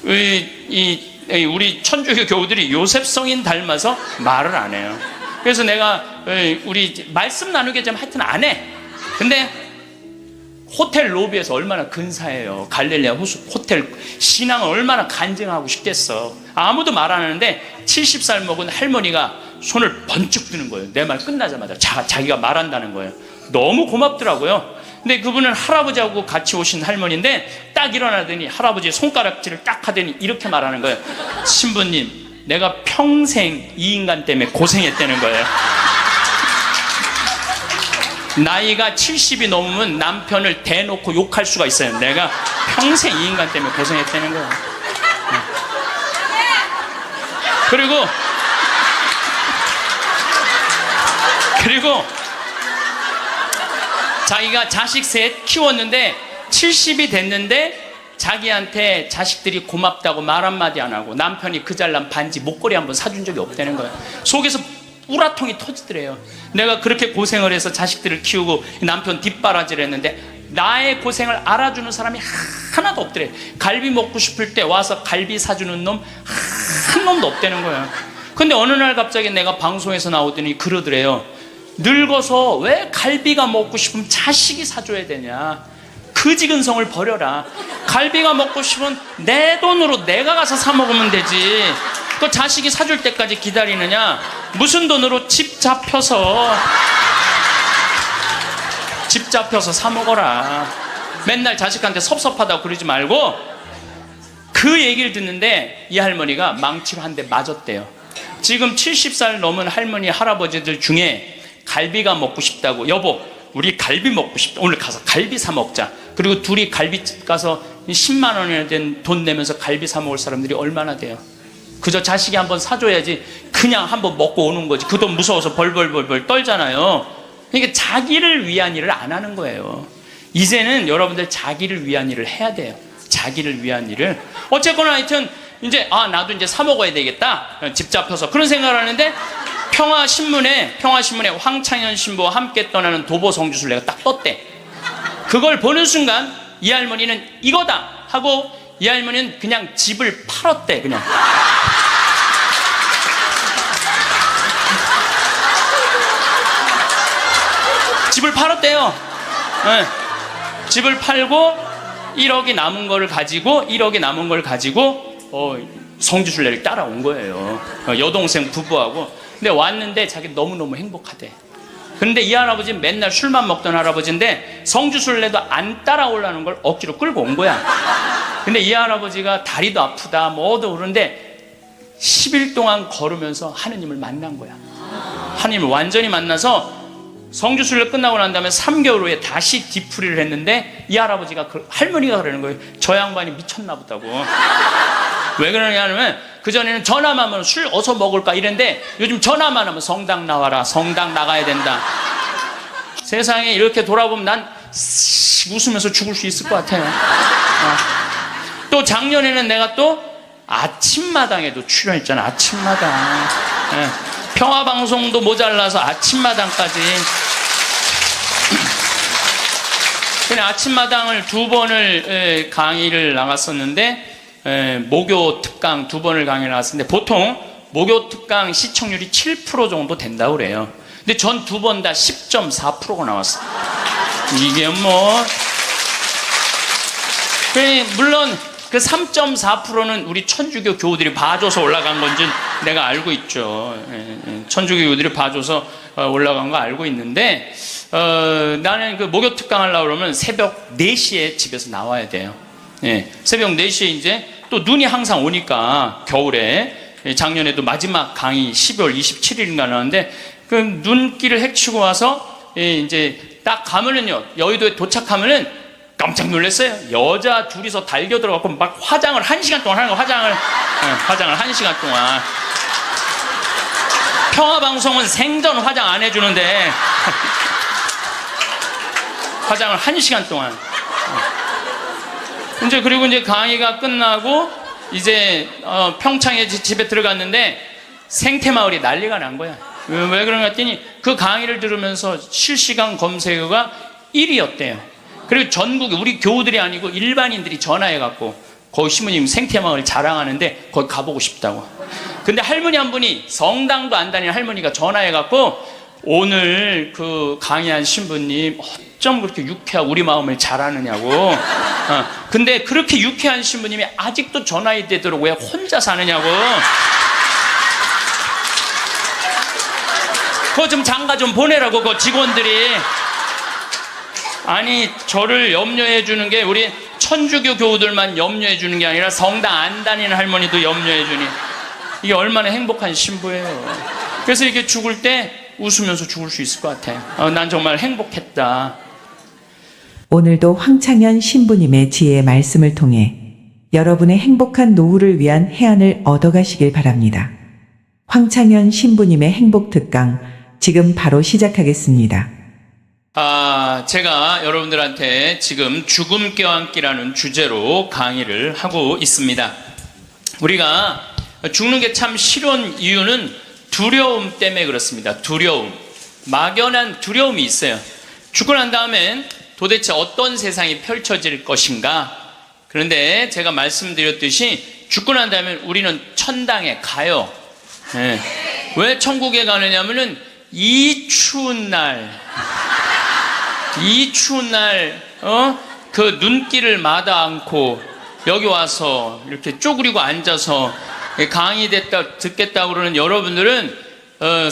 우리 천주교 교우들이 요셉성인 닮아서 말을 안 해요. 그래서 내가 우리 말씀 나누게 되면 하여튼 안 해. 근데 호텔 로비에서 얼마나 근사해요. 갈릴레아 호텔 신앙을 얼마나 간증하고 싶겠어. 아무도 말 안 하는데 70살 먹은 할머니가 손을 번쩍 드는 거예요. 내 말 끝나자마자 자기가 말한다는 거예요. 너무 고맙더라고요. 근데 그분은 할아버지하고 같이 오신 할머니인데 딱 일어나더니 할아버지의 손가락질을 딱 하더니 이렇게 말하는 거예요. 신부님, 내가 평생 이 인간 때문에 고생했다는 거예요. 나이가 70이 넘으면 남편을 대놓고 욕할 수가 있어요. 내가 평생 이 인간 때문에 고생했다는 거예요. 그리고 자기가 자식 셋 키웠는데 70이 됐는데 자기한테 자식들이 고맙다고 말 한마디 안 하고 남편이 그 잘난 반지 목걸이 한번 사준 적이 없다는 거예요. 속에서 우라통이 터지더래요. 내가 그렇게 고생을 해서 자식들을 키우고 남편 뒷바라지를 했는데 나의 고생을 알아주는 사람이 하나도 없더래. 갈비 먹고 싶을 때 와서 갈비 사주는 놈 한 놈도 없다는 거예요. 근데 어느 날 갑자기 내가 방송에서 나오더니 그러더래요. 늙어서 왜 갈비가 먹고 싶으면 자식이 사줘야 되냐. 그지근성을 버려라. 갈비가 먹고 싶으면 내 돈으로 내가 가서 사 먹으면 되지. 그 자식이 사줄 때까지 기다리느냐. 무슨 돈으로 집 잡혀서 사 먹어라. 맨날 자식한테 섭섭하다고 그러지 말고. 그 얘기를 듣는데 이 할머니가 망치로 한 대 맞았대요. 지금 70살 넘은 할머니 할아버지들 중에 갈비가 먹고 싶다고, 여보 우리 갈비 먹고 싶다, 오늘 가서 갈비 사 먹자. 그리고 둘이 갈비집 가서 10만 원이나 된 돈 내면서 갈비 사 먹을 사람들이 얼마나 돼요? 그저 자식이 한번 사줘야지 그냥 한번 먹고 오는 거지. 그 돈 무서워서 벌벌벌벌 떨잖아요. 그러니까 자기를 위한 일을 안 하는 거예요. 이제는 여러분들 자기를 위한 일을 해야 돼요. 자기를 위한 일을. 어쨌거나 하여튼 이제 나도 이제 사 먹어야 되겠다, 집 잡혀서 그런 생각을 하는데 평화신문에 황창현 신부와 함께 떠나는 도보 성주순례가 딱 떴대. 그걸 보는 순간 이 할머니는 이거다 하고 이 할머니는 그냥 집을 팔았대. 그냥 집을 팔았대요. 네. 집을 팔고 1억이 남은 걸 가지고 성주순례를 따라온 거예요. 여동생 부부하고. 근데 왔는데 자기 너무너무 행복하대. 근데 이 할아버지는 맨날 술만 먹던 할아버지인데 성주순례도 안 따라오려는 걸 억지로 끌고 온 거야. 근데 이 할아버지가 다리도 아프다 뭐도 그러는데 10일 동안 걸으면서 하느님을 만난 거야. 하느님을 완전히 만나서 성주순례 끝나고 난 다음에 3개월 후에 다시 뒤풀이를 했는데 이 할아버지가 할머니가 그러는 거예요. 저 양반이 미쳤나 보다고. 왜 그러냐면 그전에는 전화만 하면 술 어서 먹을까 이랬는데 요즘 전화만 하면 성당 나와라, 성당 나가야 된다. 세상에 이렇게 돌아보면 난 웃으면서 죽을 수 있을 것 같아요. 또 작년에는 내가 또 아침마당에도 출연했잖아. 아침마당. 평화방송도 모자라서 아침마당까지. 그냥 아침마당을 2번을 강의를 나갔었는데 목요 특강 2번을 강의를 나갔었는데 보통 목요 특강 시청률이 7% 정도 된다고 그래요. 근데 전 2번 다 10.4%가 나왔어요. 이게 뭐 물론 그 3.4%는 우리 천주교 교우들이 봐줘서 올라간 건지 내가 알고 있죠. 천주교 교우들이 봐줘서 올라간 거 알고 있는데 나는 그 목요 특강 하려고 그러면 새벽 4시에 집에서 나와야 돼요. 새벽 4시에 이제 또 눈이 항상 오니까 겨울에 작년에도 마지막 강의 12월 27일인가 나왔는데 그 눈길을 헤치고 와서 이제 딱 가면은요, 여의도에 도착하면은 깜짝 놀랐어요. 여자 둘이서 달겨 들어가고 막 화장을 1시간 동안 하는 거. 화장을 1시간 동안. 평화방송은 생전 화장 안 해주는데 화장을 1시간 동안. 이제 그리고 이제 강의가 끝나고 이제 평창에 집에 들어갔는데 생태마을이 난리가 난 거야. 왜 그런가 했더니 그 강의를 들으면서 실시간 검색어가 1위였대요. 그리고 전국에 우리 교우들이 아니고 일반인들이 전화해갖고 거기 신부님 생태마을 자랑하는데 거기 가보고 싶다고. 근데 할머니 한 분이 성당도 안 다니는 할머니가 전화해갖고 오늘 그 강의한 신부님 어쩜 그렇게 유쾌하고 우리 마음을 잘 아느냐고. 근데 그렇게 유쾌한 신부님이 아직도 전화해 되도록 왜 혼자 사느냐고. 그거 좀 장가 좀 보내라고, 그 직원들이. 아니, 저를 염려해 주는 게 우리 천주교 교우들만 염려해 주는 게 아니라 성당 안 다니는 할머니도 염려해 주니 이게 얼마나 행복한 신부예요. 그래서 이렇게 죽을 때 웃으면서 죽을 수 있을 것 같아. 난 정말 행복했다. 오늘도 황창현 신부님의 지혜의 말씀을 통해 여러분의 행복한 노후를 위한 해안을 얻어가시길 바랍니다. 황창현 신부님의 행복 특강 지금 바로 시작하겠습니다. 제가 여러분들한테 지금 죽음 껴안기라는 주제로 강의를 하고 있습니다. 우리가 죽는 게 참 싫은 이유는 두려움 때문에 그렇습니다. 두려움. 막연한 두려움이 있어요. 죽고 난 다음엔 도대체 어떤 세상이 펼쳐질 것인가? 그런데 제가 말씀드렸듯이 죽고 난 다음에 우리는 천당에 가요. 네. 왜 천국에 가느냐면은 이 추운 날, 그 눈길을 마다 않고 여기 와서 이렇게 쪼그리고 앉아서 강의 듣겠다고 그러는 여러분들은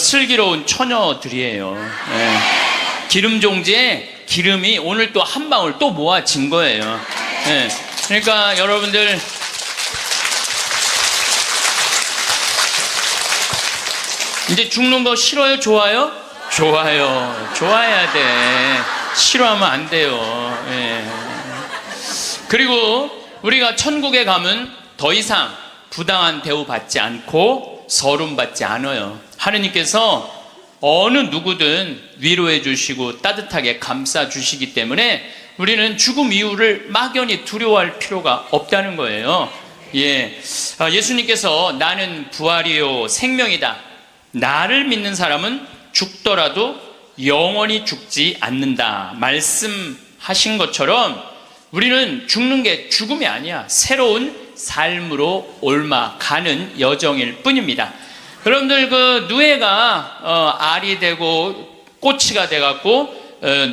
슬기로운 처녀들이에요. 네. 기름 종지에 기름이 오늘 또 한 방울 또 모아진 거예요. 네. 그러니까 여러분들 이제 죽는 거 싫어요? 좋아요? 좋아요. 좋아해야 돼. 싫어하면 안 돼요. 예. 그리고 우리가 천국에 가면 더 이상 부당한 대우 받지 않고 서름 받지 않아요. 하느님께서 어느 누구든 위로해 주시고 따뜻하게 감싸 주시기 때문에 우리는 죽음 이후를 막연히 두려워할 필요가 없다는 거예요. 예. 예수님께서 나는 부활이요 생명이다. 나를 믿는 사람은 죽더라도 영원히 죽지 않는다 말씀하신 것처럼 우리는 죽는 게 죽음이 아니야. 새로운 삶으로 옮아가는 여정일 뿐입니다. 여러분들 그 누에가 알이 되고 꼬치가 돼갖고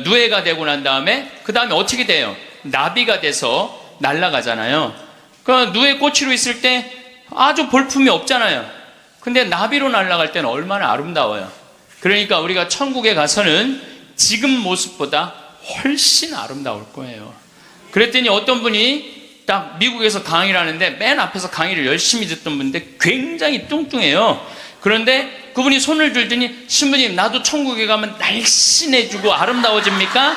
누에가 되고 난 다음에 그 다음에 어떻게 돼요? 나비가 돼서 날아가잖아요. 그 누에 꼬치로 있을 때 아주 볼품이 없잖아요. 근데 나비로 날아갈 때는 얼마나 아름다워요. 그러니까 우리가 천국에 가서는 지금 모습보다 훨씬 아름다울 거예요. 그랬더니 어떤 분이 딱 미국에서 강의를 하는데 맨 앞에서 강의를 열심히 듣던 분인데 굉장히 뚱뚱해요. 그런데 그분이 손을 들더니 신부님 나도 천국에 가면 날씬해지고 아름다워집니까?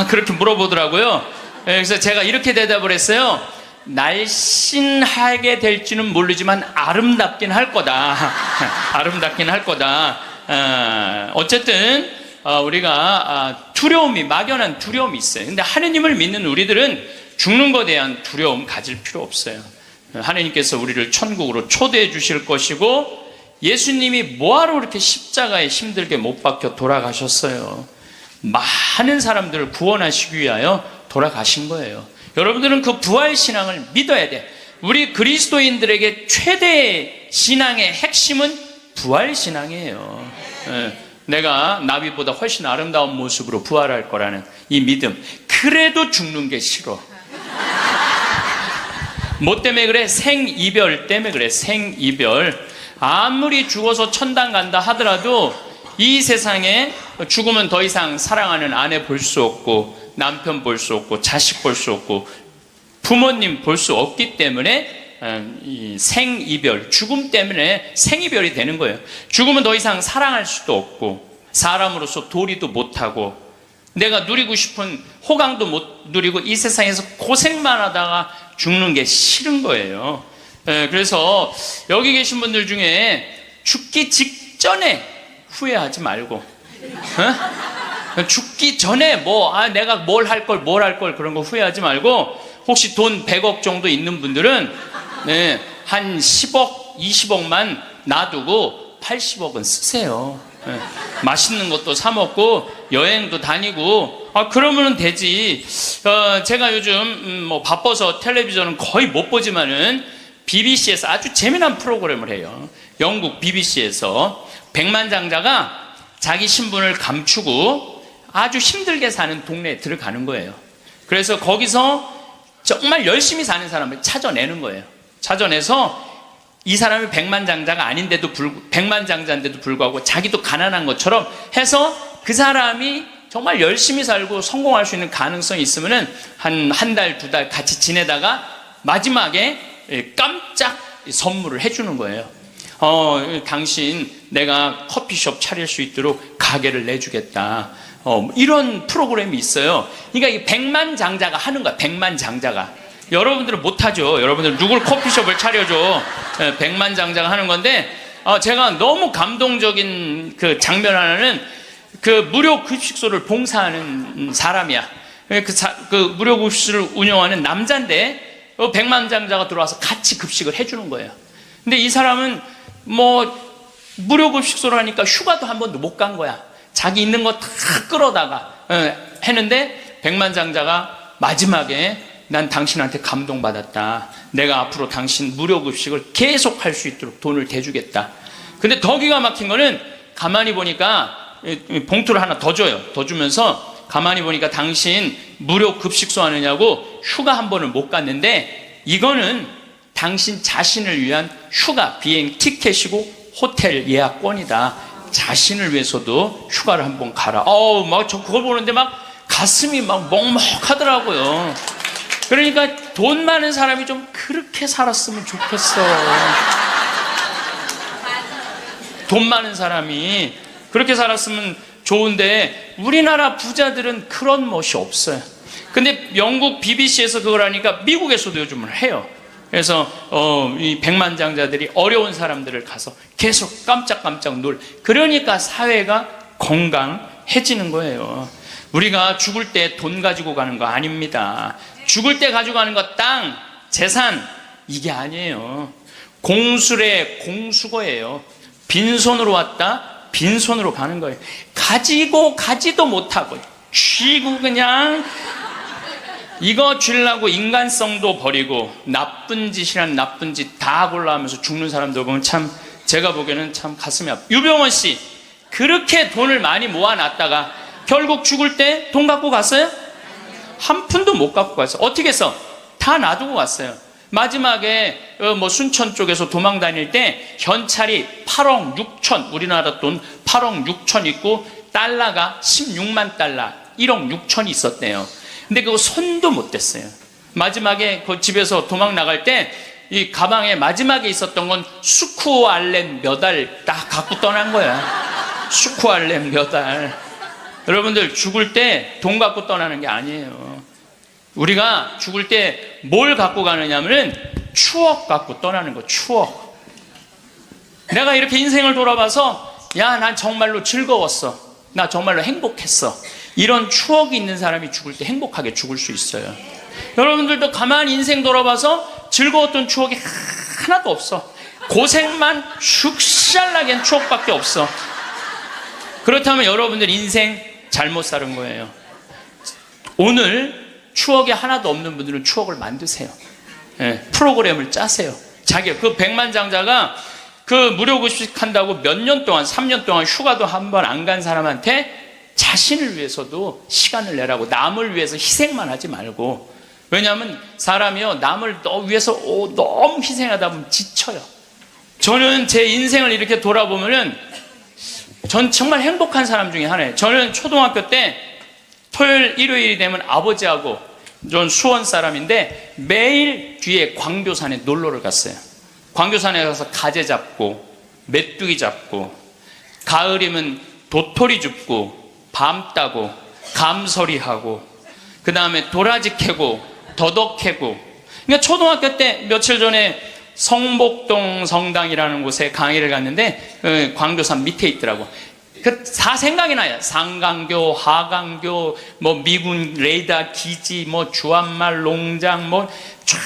그렇게 물어보더라고요. 그래서 제가 이렇게 대답을 했어요. 날씬하게 될지는 모르지만 아름답긴 할 거다. 아름답긴 할 거다. 어쨌든 우리가 두려움이 막연한 두려움이 있어요. 근데 하느님을 믿는 우리들은 죽는 것에 대한 두려움 가질 필요 없어요. 하느님께서 우리를 천국으로 초대해 주실 것이고 예수님이 뭐하러 그렇게 십자가에 힘들게 못 박혀 돌아가셨어요. 많은 사람들을 구원하시기 위하여 돌아가신 거예요. 여러분들은 그 부활신앙을 믿어야 돼. 우리 그리스도인들에게 최대의 신앙의 핵심은 부활신앙이에요. 내가 나비보다 훨씬 아름다운 모습으로 부활할 거라는 이 믿음. 그래도 죽는 게 싫어. 뭐 때문에 그래? 생이별 때문에 그래. 생이별. 아무리 죽어서 천당 간다 하더라도 이 세상에 죽으면 더 이상 사랑하는 아내 볼 수 없고 남편 볼 수 없고 자식 볼 수 없고 부모님 볼 수 없기 때문에 이 생이별, 죽음 때문에 생이별이 되는 거예요. 죽으면 더 이상 사랑할 수도 없고 사람으로서 도리도 못하고 내가 누리고 싶은 호강도 못 누리고 이 세상에서 고생만 하다가 죽는 게 싫은 거예요. 그래서 여기 계신 분들 중에 죽기 직전에 후회하지 말고 죽기 전에 내가 뭘 할 걸 그런 거 후회하지 말고 혹시 돈 100억 정도 있는 분들은 한 10억, 20억만 놔두고 80억은 쓰세요. 맛있는 것도 사 먹고 여행도 다니고 그러면 되지. 제가 요즘 뭐 바빠서 텔레비전은 거의 못 보지만은 BBC에서 아주 재미난 프로그램을 해요. 영국 BBC에서 백만장자가 자기 신분을 감추고 아주 힘들게 사는 동네에 들어가는 거예요. 그래서 거기서 정말 열심히 사는 사람을 찾아내는 거예요. 찾아내서 이 사람이 백만장자인데도 불구하고 자기도 가난한 것처럼 해서 그 사람이 정말 열심히 살고 성공할 수 있는 가능성이 있으면은 한 달, 두 달 같이 지내다가 마지막에 깜짝 선물을 해주는 거예요. 당신 내가 커피숍 차릴 수 있도록 가게를 내주겠다. 이런 프로그램이 있어요. 그러니까 이 백만장자가 하는 거야. 백만장자가. 여러분들은 못하죠. 여러분들 누굴 커피숍을 차려줘. 백만장자가 하는 건데, 제가 너무 감동적인 그 장면 하나는 그 무료 급식소를 봉사하는 사람이야. 그 무료 급식소를 운영하는 남자인데, 백만장자가 들어와서 같이 급식을 해주는 거예요. 근데 이 사람은 뭐 무료 급식소를 하니까 휴가도 한 번도 못 간 거야. 자기 있는 거 다 끌어다가 했는데 백만장자가 마지막에 난 당신한테 감동받았다. 내가 앞으로 당신 무료급식을 계속 할 수 있도록 돈을 대주겠다. 근데 더 기가 막힌 거는 가만히 보니까 봉투를 하나 더 줘요. 더 주면서 가만히 보니까 당신 무료급식소 하느냐고 휴가 한 번을 못 갔는데 이거는 당신 자신을 위한 휴가 비행 티켓이고 호텔 예약권이다. 자신을 위해서도 휴가를 한번 가라. 막 저 그걸 보는데 막 가슴이 막 먹먹하더라고요. 그러니까 돈 많은 사람이 좀 그렇게 살았으면 좋겠어. 돈 많은 사람이 그렇게 살았으면 좋은데 우리나라 부자들은 그런 멋이 없어요. 근데 영국 BBC에서 그걸 하니까 미국에서도 요즘은 해요. 그래서 이 백만장자들이 어려운 사람들을 가서 계속 깜짝깜짝 그러니까 사회가 건강해지는 거예요. 우리가 죽을 때 돈 가지고 가는 거 아닙니다. 죽을 때 가지고 가는 거 땅, 재산 이게 아니에요. 공술의 공수거예요. 빈손으로 왔다 빈손으로 가는 거예요. 가지도 못하고 쥐고 그냥 이거 주려고 인간성도 버리고 나쁜 짓이란 나쁜 짓 다 골라하면서 죽는 사람들 보면 참 제가 보기에는 참 가슴이 아파. 유병원 씨 그렇게 돈을 많이 모아놨다가 결국 죽을 때 돈 갖고 갔어요? 한 푼도 못 갖고 갔어요. 어떻게 했어? 다 놔두고 갔어요. 마지막에 뭐 순천 쪽에서 도망 다닐 때 현찰이 8억 6천 우리나라 돈 8억 6천 있고 달러가 16만 달러 1억 6천이 있었대요. 근데 그거 손도 못 댔어요. 마지막에 그 집에서 도망 나갈 때 이 가방에 마지막에 있었던 건 수쿠알렘 몇 알 딱 갖고 떠난 거야. 수쿠알렘 몇 알. 여러분들 죽을 때 돈 갖고 떠나는 게 아니에요. 우리가 죽을 때 뭘 갖고 가느냐면은 추억 갖고 떠나는 거. 추억. 내가 이렇게 인생을 돌아봐서 야, 난 정말로 즐거웠어. 나 정말로 행복했어. 이런 추억이 있는 사람이 죽을 때 행복하게 죽을 수 있어요. 여러분들도 가만히 인생 돌아봐서 즐거웠던 추억이 하나도 없어. 고생만 슉샬나게 한 추억밖에 없어. 그렇다면 여러분들 인생 잘못 사는 거예요. 오늘 추억이 하나도 없는 분들은 추억을 만드세요. 프로그램을 짜세요. 그 백만장자가 그 무료급식 한다고 몇 년 동안 3년 동안 휴가도 한 번 안 간 사람한테 자신을 위해서도 시간을 내라고, 남을 위해서 희생만 하지 말고. 왜냐하면 사람이요, 남을 위해서 너무 희생하다 보면 지쳐요. 저는 제 인생을 이렇게 돌아보면은 전 정말 행복한 사람 중에 하나예요. 저는 초등학교 때 토요일 일요일이 되면 아버지하고, 전 수원 사람인데 매일 뒤에 광교산에 놀러를 갔어요. 광교산에 가서 가재 잡고 메뚜기 잡고, 가을이면 도토리 줍고 밤 따고 감서리하고, 그 다음에 도라지 캐고 더덕 캐고. 그러니까 초등학교 때 며칠 전에 성복동 성당이라는 곳에 강의를 갔는데 광교산 밑에 있더라고. 다 생각이 나요. 상강교, 하강교, 뭐 미군 레이더 기지, 뭐 주한말 농장, 뭐 쫙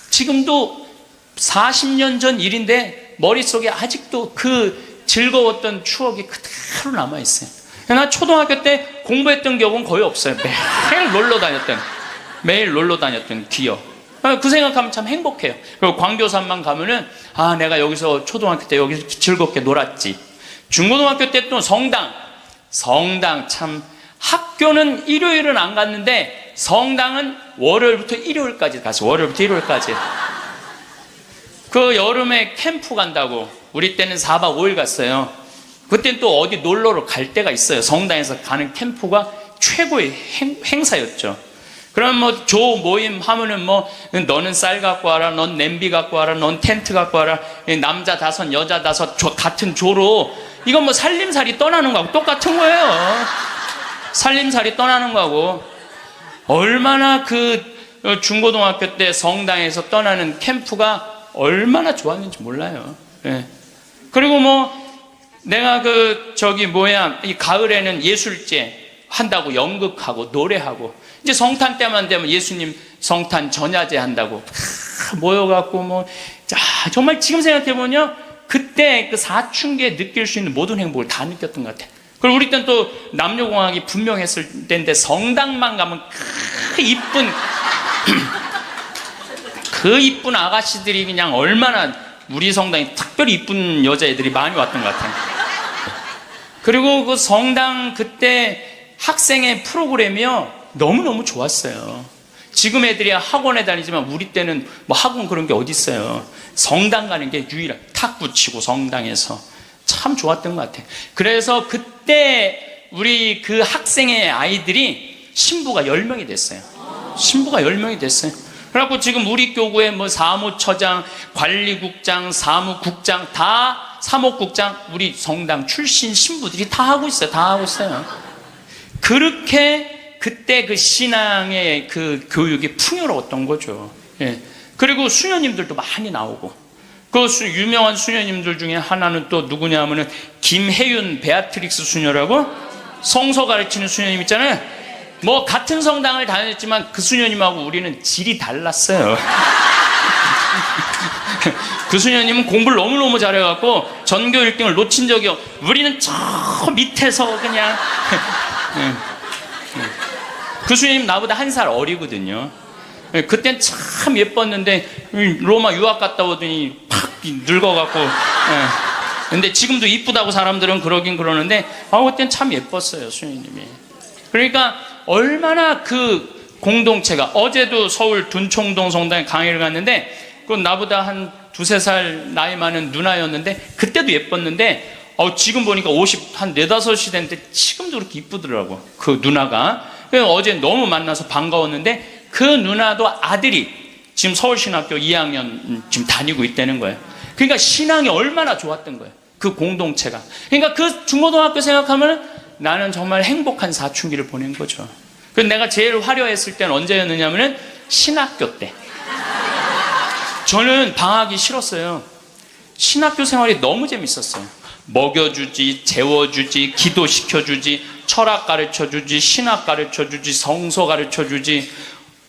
지금도 40년 전 일인데 머릿속에 아직도 그 즐거웠던 추억이 그대로 남아있어요. 나 초등학교 때 공부했던 기억은 거의 없어요. 매일 놀러 다녔던 기억. 그 생각하면 참 행복해요. 그리고 광교산만 가면은 내가 여기서 초등학교 때 여기서 즐겁게 놀았지. 중고등학교 때 또 성당 참, 학교는 일요일은 안 갔는데 성당은 월요일부터 일요일까지 갔어요. 월요일부터 일요일까지. 그 여름에 캠프 간다고 우리 때는 4박 5일 갔어요. 그때는 또 어디 놀러를 갈 때가 있어요. 성당에서 가는 캠프가 최고의 행사였죠. 그럼 뭐 조 모임 하면은 뭐 너는 쌀 갖고 와라, 넌 냄비 갖고 와라, 넌 텐트 갖고 와라, 남자 5 여자 5 같은 조로, 이건 뭐 살림살이 떠나는 거하고 똑같은 거예요. 살림살이 떠나는 거하고. 얼마나 그 중고등학교 때 성당에서 떠나는 캠프가 얼마나 좋았는지 몰라요. 예. 그리고 뭐 내가 이 가을에는 예술제 한다고 연극하고 노래하고, 이제 성탄 때만 되면 예수님 성탄 전야제 한다고 모여갖고 정말 지금 생각해보면 그때 그 사춘기에 느낄 수 있는 모든 행복을 다 느꼈던 것 같아요. 그리고 우리 때는 또 남녀공학이 분명했을 때인데 성당만 가면 그 이쁜 아가씨들이 그냥 얼마나, 우리 성당에 특별히 이쁜 여자애들이 많이 왔던 것 같아요. 그리고 그 성당 그때 학생의 프로그램이요 너무너무 좋았어요. 지금 애들이 학원에 다니지만 우리 때는 뭐 학원 그런 게 어디 있어요. 성당 가는 게 유일한, 탁구 치고 성당에서 참 좋았던 것 같아요. 그래서 그때 우리 그 학생의 아이들이 신부가 10명이 됐어요. 신부가 10명이 됐어요. 그래갖고 지금 우리 교구에 뭐 사무처장, 관리국장, 사무국장, 다 사목국장, 우리 성당 출신 신부들이 다 하고 있어요. 다 하고 있어요. 그렇게 그때 그 신앙의 그 교육이 풍요로웠던 거죠. 예. 그리고 수녀님들도 많이 나오고, 그 유명한 수녀님들 중에 하나는 또 누구냐 하면은 김혜윤 베아트릭스 수녀라고, 성서 가르치는 수녀님 있잖아요. 뭐 같은 성당을 다녔지만 그 수녀님하고 우리는 질이 달랐어요. 그 수녀님은 공부를 너무너무 잘해갖고 전교 1등을 놓친 적이 우리는 저 밑에서 그냥 그 수녀님 나보다 1살 어리거든요. 그땐 참 예뻤는데 로마 유학 갔다 오더니 팍 늙어갖고, 근데 지금도 이쁘다고 사람들은 그러긴 그러는데 그땐 참 예뻤어요, 수녀님이. 그러니까 얼마나 그 공동체가, 어제도 서울 둔총동 성당에 강의를 갔는데 그 나보다 한 2-3살 나이 많은 누나였는데 그때도 예뻤는데 지금 보니까 50, 한 4-5이 됐는데 지금도 그렇게 이쁘더라고, 그 누나가. 어제 너무 만나서 반가웠는데 그 누나도 아들이 지금 서울신학교 2학년 지금 다니고 있다는 거예요. 그러니까 신앙이 얼마나 좋았던 거예요, 그 공동체가. 그러니까 그 중고등학교 생각하면 나는 정말 행복한 사춘기를 보낸 거죠. 그래서 내가 제일 화려했을 때는 언제였느냐면은 신학교 때. 저는 방학이 싫었어요. 신학교 생활이 너무 재밌었어요. 먹여주지, 재워주지, 기도시켜주지, 철학 가르쳐주지, 신학 가르쳐주지, 성서 가르쳐주지.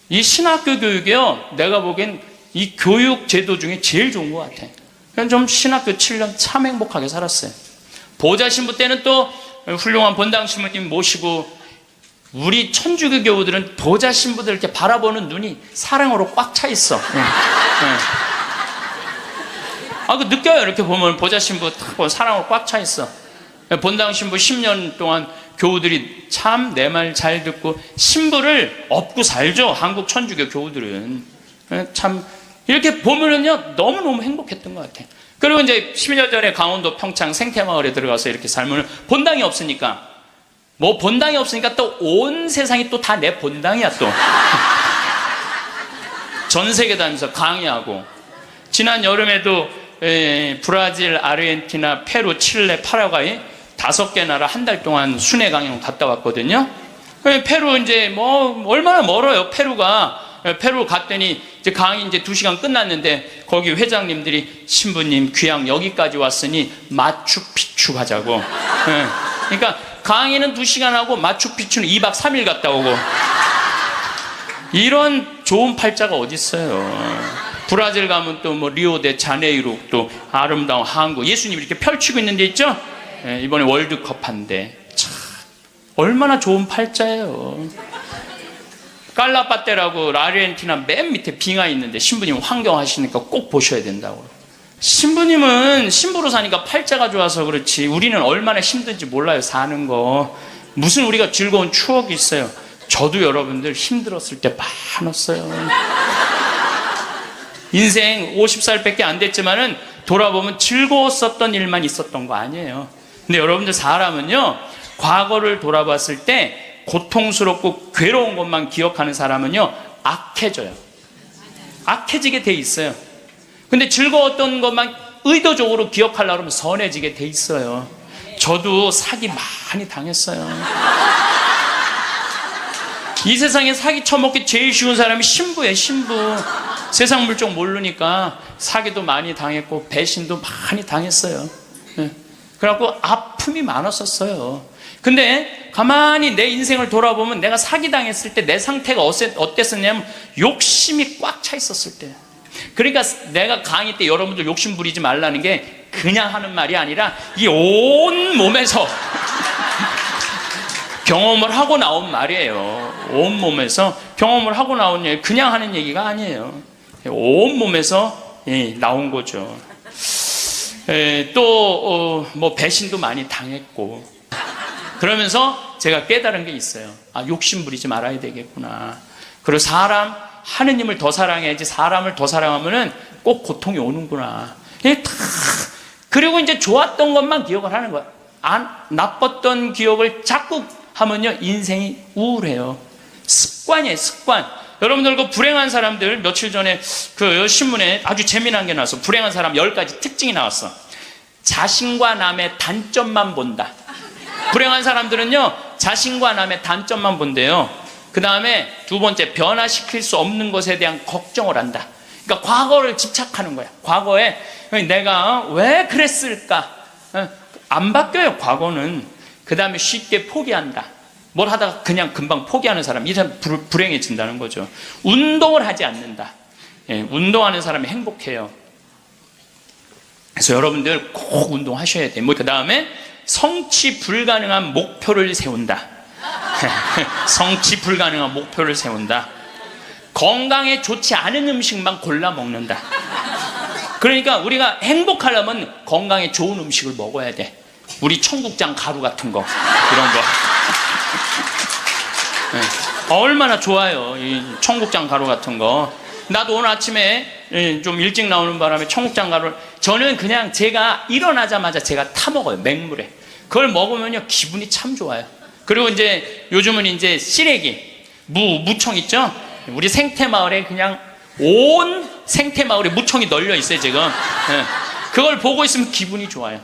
이 신학교 교육이요, 내가 보기엔 이 교육 제도 중에 제일 좋은 것 같아요. 그냥 좀 신학교 7년 참 행복하게 살았어요. 보좌 신부 때는 또 훌륭한 본당 신부님 모시고, 우리 천주교 교우들은 보좌 신부들 이렇게 바라보는 눈이 사랑으로 꽉 차 있어. 그 느껴요. 이렇게 보면 보좌 신부 딱 보면 사랑으로 꽉 차 있어. 본당 신부 10년 동안 교우들이 참 내 말 잘 듣고 신부를 업고 살죠, 한국 천주교 교우들은. 참 이렇게 보면은요 너무너무 행복했던 것 같아요. 그리고 이제 10년 전에 강원도 평창 생태마을에 들어가서 이렇게 살면 본당이 없으니까, 본당이 없으니까 또 온 세상이 또 다 내 본당이야 또. 전 세계 다니면서 강의하고, 지난 여름에도 브라질, 아르헨티나, 페루, 칠레, 파라과이 5개 나라 한 달 동안 순회 강연 갔다 왔거든요. 페루 이제 얼마나 멀어요, 페루가. 페루 갔더니 이제 강의 이제 2시간 끝났는데 거기 회장님들이 신부님 귀양 여기까지 왔으니 마추픽추 가자고. 그러니까 강의는 2시간 하고 마추픽추는 2박 3일 갔다 오고. 이런 좋은 팔자가 어디 있어요. 브라질 가면 또 리오데자네이루, 또 아름다운 항구, 예수님이 이렇게 펼치고 있는 데 있죠. 이번에 월드컵 한데 참 얼마나 좋은 팔자예요. 깔라빠떼라고 아르헨티나 맨 밑에 빙하 있는데 신부님 환경하시니까 꼭 보셔야 된다고. 신부님은 신부로 사니까 팔자가 좋아서 그렇지 우리는 얼마나 힘든지 몰라요. 사는 거 무슨 우리가 즐거운 추억이 있어요. 저도 여러분들 힘들었을 때 많았어요. 인생 50살밖에 안 됐지만은 돌아보면 즐거웠었던 일만 있었던 거 아니에요. 근데 여러분들 사람은요 과거를 돌아봤을 때 고통스럽고 괴로운 것만 기억하는 사람은요 악해져요. 악해지게 돼 있어요. 근데 즐거웠던 것만 의도적으로 기억하려고 하면 선해지게 돼 있어요. 저도 사기 많이 당했어요. 이 세상에 사기 쳐먹기 제일 쉬운 사람이 신부예요. 신부. 세상 물정 모르니까 사기도 많이 당했고 배신도 많이 당했어요. 그래갖고 아픔이 많았었어요. 근데 가만히 내 인생을 돌아보면 내가 사기당했을 때 내 상태가 어땠었냐면 욕심이 꽉 차 있었을 때. 그러니까 내가 강의 때 여러분들 욕심 부리지 말라는 게 그냥 하는 말이 아니라 이 온 몸에서 경험을 하고 나온 말이에요. 온 몸에서 경험을 하고 나온 얘기, 그냥 하는 얘기가 아니에요. 온 몸에서 나온 거죠. 또 뭐 배신도 많이 당했고 그러면서 제가 깨달은 게 있어요. 아, 욕심 부리지 말아야 되겠구나. 그리고 하느님을 더 사랑해야지 사람을 더 사랑하면은 꼭 고통이 오는구나. 그리고 이제 좋았던 것만 기억을 하는 거야. 나빴던 기억을 자꾸 하면요 인생이 우울해요. 습관이에요, 습관. 여러분들 그 불행한 사람들 며칠 전에 그 신문에 아주 재미난 게 나왔어. 불행한 사람 10가지 특징이 나왔어. 자신과 남의 단점만 본다. 불행한 사람들은요 자신과 남의 단점만 본대요. 그 다음에 두 번째, 변화시킬 수 없는 것에 대한 걱정을 한다. 그러니까 과거를 집착하는 거야. 과거에 내가 왜 그랬을까? 안 바뀌어요, 과거는. 그 다음에 쉽게 포기한다. 뭘 하다가 그냥 금방 포기하는 사람, 이 사람 불행해진다는 거죠. 운동을 하지 않는다. 운동하는 사람이 행복해요. 그래서 여러분들 꼭 운동하셔야 돼요. 그 다음에 성취 불가능한 목표를 세운다. 성취 불가능한 목표를 세운다. 건강에 좋지 않은 음식만 골라 먹는다. 그러니까 우리가 행복하려면 건강에 좋은 음식을 먹어야 돼. 우리 청국장 가루 같은 거, 이런 거. 얼마나 좋아요, 이 청국장 가루 같은 거. 나도 오늘 아침에 좀 일찍 나오는 바람에 청국장 가루를, 저는 그냥 제가 일어나자마자 제가 타 먹어요, 맹물에. 그걸 먹으면요 기분이 참 좋아요. 그리고 이제 요즘은 이제 시래기, 무청 있죠? 우리 생태마을에 그냥 온 생태마을에 무청이 널려 있어요 지금. 그걸 보고 있으면 기분이 좋아요.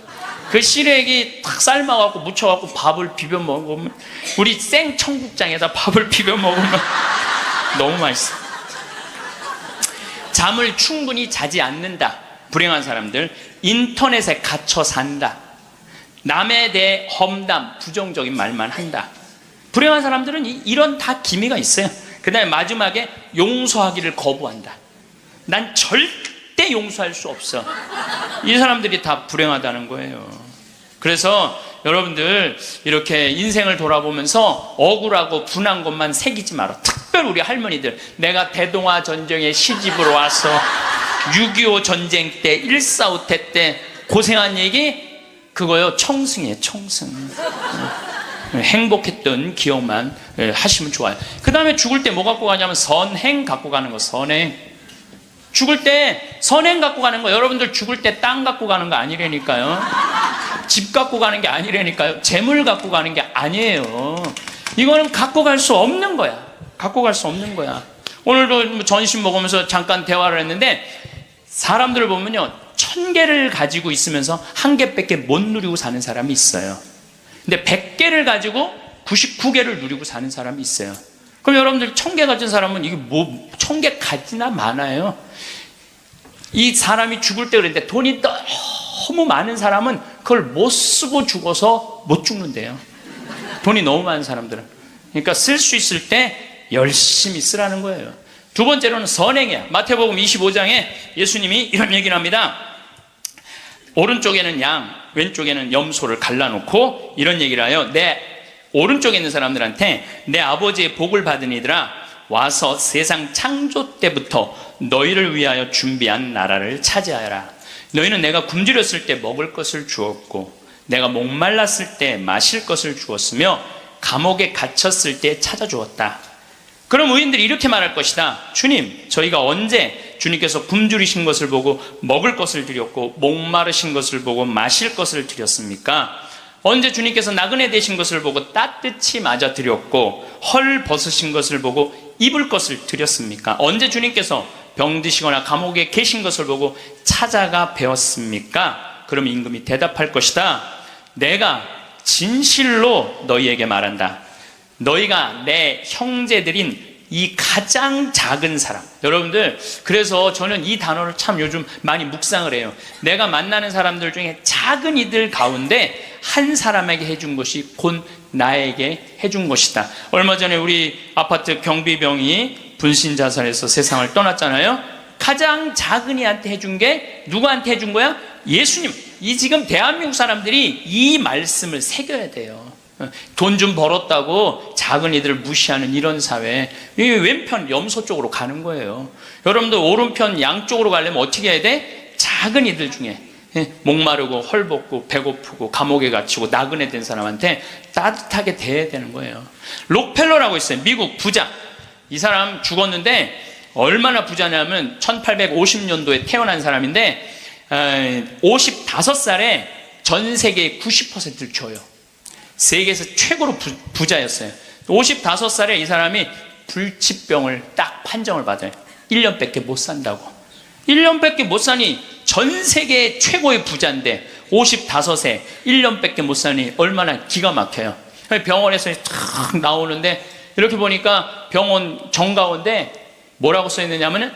그 시래기 탁 삶아갖고 무쳐갖고 밥을 비벼 먹으면, 우리 생 청국장에다 밥을 비벼 먹으면 너무 맛있어. 잠을 충분히 자지 않는다. 불행한 사람들. 인터넷에 갇혀 산다. 남에 대해 험담, 부정적인 말만 한다. 불행한 사람들은 이런 다 기미가 있어요. 그 다음에 마지막에 용서하기를 거부한다. 난 절대 용서할 수 없어. 이 사람들이 다 불행하다는 거예요. 그래서 여러분들 이렇게 인생을 돌아보면서 억울하고 분한 것만 새기지 마라. 특별히 우리 할머니들, 내가 대동아 전쟁에 시집으로 와서 6.25 전쟁 때 1.4.5태 때 고생한 얘기, 그거요 청승이에요, 청승. 행복했던 기억만 하시면 좋아요. 그 다음에 죽을 때 뭐 갖고 가냐면 선행 갖고 가는 거. 선행. 죽을 때 선행 갖고 가는 거. 여러분들 죽을 때 땅 갖고 가는 거 아니라니까요. 집 갖고 가는 게 아니라니까요. 재물 갖고 가는 게 아니에요. 이거는 갖고 갈 수 없는 거야. 갖고 갈 수 없는 거야. 오늘도 전심 먹으면서 잠깐 대화를 했는데, 사람들을 보면요 1000개를 가지고 있으면서 1개밖에 못 누리고 사는 사람이 있어요. 근데 100개를 가지고 99개를 누리고 사는 사람이 있어요. 그럼 여러분들 1000개 가진 사람은 이게 뭐 1000개 가지나 많아요. 이 사람이 죽을 때 그랬는데, 돈이 너무 많은 사람은 그걸 못 쓰고 죽어서 못 죽는데요. 돈이 너무 많은 사람들은. 그러니까 쓸 수 있을 때 열심히 쓰라는 거예요. 두 번째로는 선행이야. 마태복음 25장에 예수님이 이런 얘기를 합니다. 오른쪽에는 양, 왼쪽에는 염소를 갈라놓고 이런 얘기를 해요. 내 오른쪽에 있는 사람들한테 내 아버지의 복을 받은 이들아 와서 세상 창조 때부터 너희를 위하여 준비한 나라를 차지하여라. 너희는 내가 굶주렸을 때 먹을 것을 주었고 내가 목말랐을 때 마실 것을 주었으며 감옥에 갇혔을 때 찾아주었다. 그럼 의인들이 이렇게 말할 것이다. 주님, 저희가 언제 주님께서 굶주리신 것을 보고 먹을 것을 드렸고 목마르신 것을 보고 마실 것을 드렸습니까? 언제 주님께서 나그네 되신 것을 보고 따뜻히 맞아 드렸고 헐 벗으신 것을 보고 입을 것을 드렸습니까? 언제 주님께서 병드시거나 감옥에 계신 것을 보고 찾아가 배웠습니까? 그럼 임금이 대답할 것이다. 내가 진실로 너희에게 말한다. 너희가 내 형제들인 이 가장 작은 사람. 여러분들, 그래서 저는 이 단어를 참 요즘 많이 묵상을 해요. 내가 만나는 사람들 중에 작은 이들 가운데 한 사람에게 해준 것이 곧 나에게 해준 것이다. 얼마 전에 우리 아파트 경비병이 분신자살해서 세상을 떠났잖아요. 가장 작은 이한테 해준 게 누구한테 해준 거야? 예수님. 이 지금 대한민국 사람들이 이 말씀을 새겨야 돼요. 돈 좀 벌었다고 작은 이들을 무시하는 이런 사회, 이 왼편 염소 쪽으로 가는 거예요. 여러분들 오른편 양쪽으로 가려면 어떻게 해야 돼? 작은 이들 중에 목마르고 헐벗고 배고프고 감옥에 갇히고 나그네 된 사람한테 따뜻하게 대해야 되는 거예요. 록펠러라고 있어요. 미국 부자. 이 사람 죽었는데 얼마나 부자냐면 1850년도에 태어난 사람인데 55살에 전 세계의 90%를 줘요. 세계에서 최고로 부자였어요. 55살에 이 사람이 불치병을 딱 판정을 받아요. 1년밖에 못 산다고. 1년밖에 못 사니 전 세계 최고의 부자인데 55세 1년밖에 못 사니 얼마나 기가 막혀요. 병원에서 탁 나오는데 이렇게 보니까 병원 정가운데 뭐라고 써 있느냐면은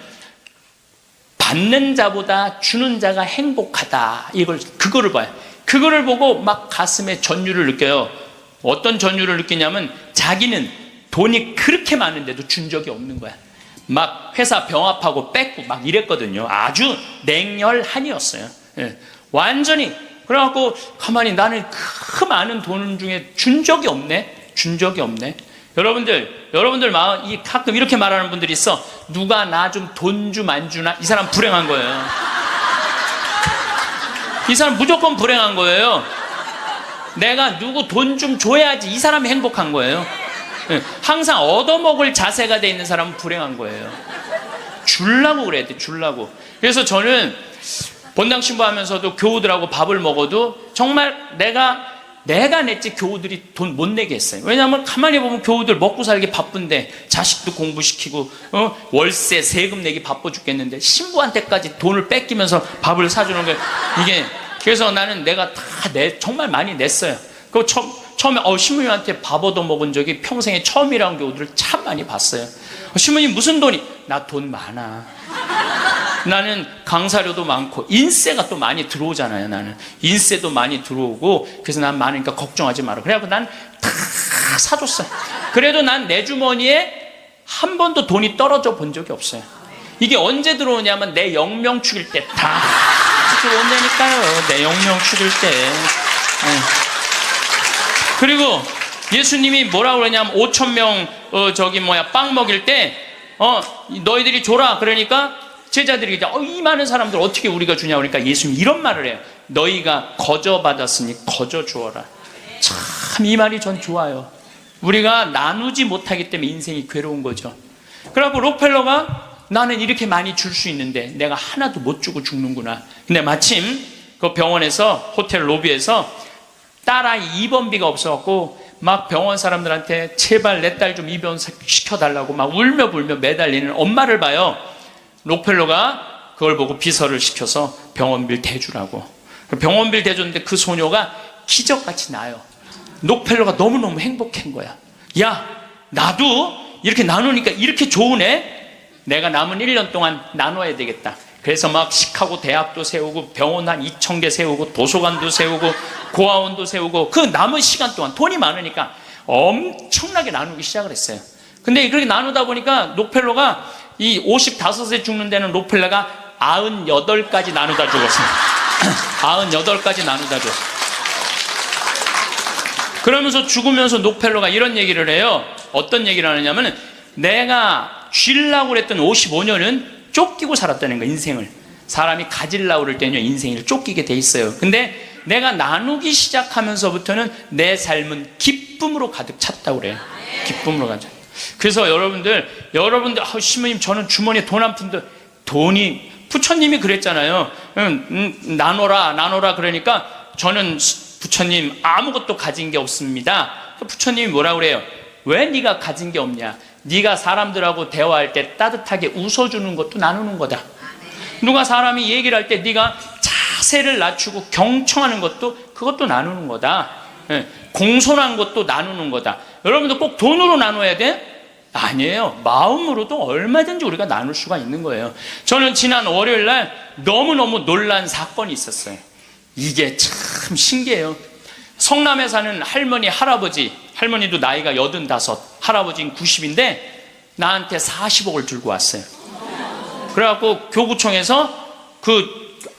받는 자보다 주는 자가 행복하다. 그거를 봐요. 그거를 보고 막 가슴에 전율을 느껴요. 어떤 전율을 느끼냐면 자기는 돈이 그렇게 많은데도 준 적이 없는 거야. 막 회사 병합하고 뺏고 막 이랬거든요. 아주 냉혈한이었어요. 예. 완전히. 그래갖고 가만히 나는 그 많은 돈 중에 준 적이 없네. 준 적이 없네. 여러분들 마음, 가끔 이렇게 말하는 분들이 있어. 누가 나 좀 돈 좀 안 주나? 이 사람 불행한 거예요. 이 사람 무조건 불행한 거예요. 내가 누구 돈 좀 줘야지 이 사람이 행복한 거예요. 항상 얻어먹을 자세가 돼 있는 사람은 불행한 거예요. 주려고 그래야 돼. 주려고. 그래서 저는 본당 신부하면서도 교우들하고 밥을 먹어도 정말 내가 냈지 교우들이 돈 못 내게 했어요. 왜냐하면 가만히 보면 교우들 먹고 살기 바쁜데 자식도 공부시키고 월세 세금 내기 바빠 죽겠는데 신부한테까지 돈을 뺏기면서 밥을 사주는 거예요. 이게 그래서 나는 내가 다 정말 많이 냈어요. 그 처음에 신부님한테 밥 얻어 먹은 적이 평생에 처음이라는 교우들을 참 많이 봤어요. 신부님 무슨 돈이? 나 돈 많아. 나는 강사료도 많고 인세가 또 많이 들어오잖아요. 나는 인세도 많이 들어오고 그래서 난 많으니까 걱정하지 마라. 그래갖고 난 다 사줬어요. 그래도 난 내 주머니에 한 번도 돈이 떨어져 본 적이 없어요. 이게 언제 들어오냐면 내 영명 축일 때 다 들어온다니까요. 내 영명 축일 때. 그리고 예수님이 뭐라고 그러냐면 5,000명 빵 먹일 때 너희들이 줘라. 그러니까 제자들이 이 많은 사람들 어떻게 우리가 주냐 그러니까 예수님이 이런 말을 해요. 너희가 거저 받았으니 거저 주어라. 참 이 말이 전 좋아요. 우리가 나누지 못하기 때문에 인생이 괴로운 거죠. 그래갖고 록펠러가 나는 이렇게 많이 줄 수 있는데 내가 하나도 못 주고 죽는구나. 근데 마침 그 병원에서 호텔 로비에서 딸아이 입원비가 없어갖고 막 병원 사람들한테 제발 내 딸 좀 입원 시켜달라고 막 울며 불며 매달리는 엄마를 봐요. 록펠러가 그걸 보고 비서를 시켜서 병원비를 대주라고. 병원비를 대줬는데 그 소녀가 기적같이 나요. 록펠러가 너무너무 행복한 거야. 야, 나도 이렇게 나누니까 이렇게 좋으네? 내가 남은 1년 동안 나눠야 되겠다. 그래서 막 시카고 대학도 세우고 병원 한 2,000개 세우고 도서관도 세우고 고아원도 세우고 그 남은 시간 동안 돈이 많으니까 엄청나게 나누기 시작을 했어요. 근데 그렇게 나누다 보니까 록펠러가 이 55세 죽는 데는 록펠러가 98까지 나누다 죽었어요. 98까지 나누다 죽었어요. 그러면서 죽으면서 록펠러가 이런 얘기를 해요. 어떤 얘기를 하느냐면 내가 쥐려고 그랬던 55년은 쫓기고 살았다는 거야, 인생을. 사람이 가지려고 그럴 때는요, 인생을 쫓기게 돼 있어요. 근데 내가 나누기 시작하면서부터는 내 삶은 기쁨으로 가득 찼다고 그래요. 기쁨으로 가득. 그래서 여러분들, 신부님, 저는 주머니에 돈 한 푼도, 돈이, 부처님이 그랬잖아요. 나눠라. 그러니까 저는 부처님 아무것도 가진 게 없습니다. 부처님이 뭐라고 그래요? 왜 네가 가진 게 없냐? 네가 사람들하고 대화할 때 따뜻하게 웃어주는 것도 나누는 거다. 누가 사람이 얘기를 할 때 네가 자세를 낮추고 경청하는 것도 그것도 나누는 거다. 공손한 것도 나누는 거다. 여러분도 꼭 돈으로 나눠야 돼? 아니에요. 마음으로도 얼마든지 우리가 나눌 수가 있는 거예요. 저는 지난 월요일 날 너무너무 놀란 사건이 있었어요. 이게 참 신기해요. 성남에 사는 할머니, 할머니도 나이가 85, 할아버지는 90인데 나한테 40억을 들고 왔어요. 그래갖고 교구청에서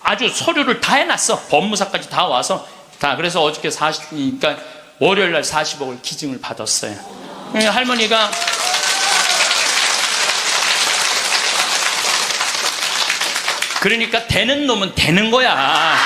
아주 서류를 다 해놨어. 법무사까지 다 와서 다. 그래서 어저께 그러니까 월요일 날 40억을 기증을 받았어요. 할머니가 그러니까 되는 놈은 되는 거야.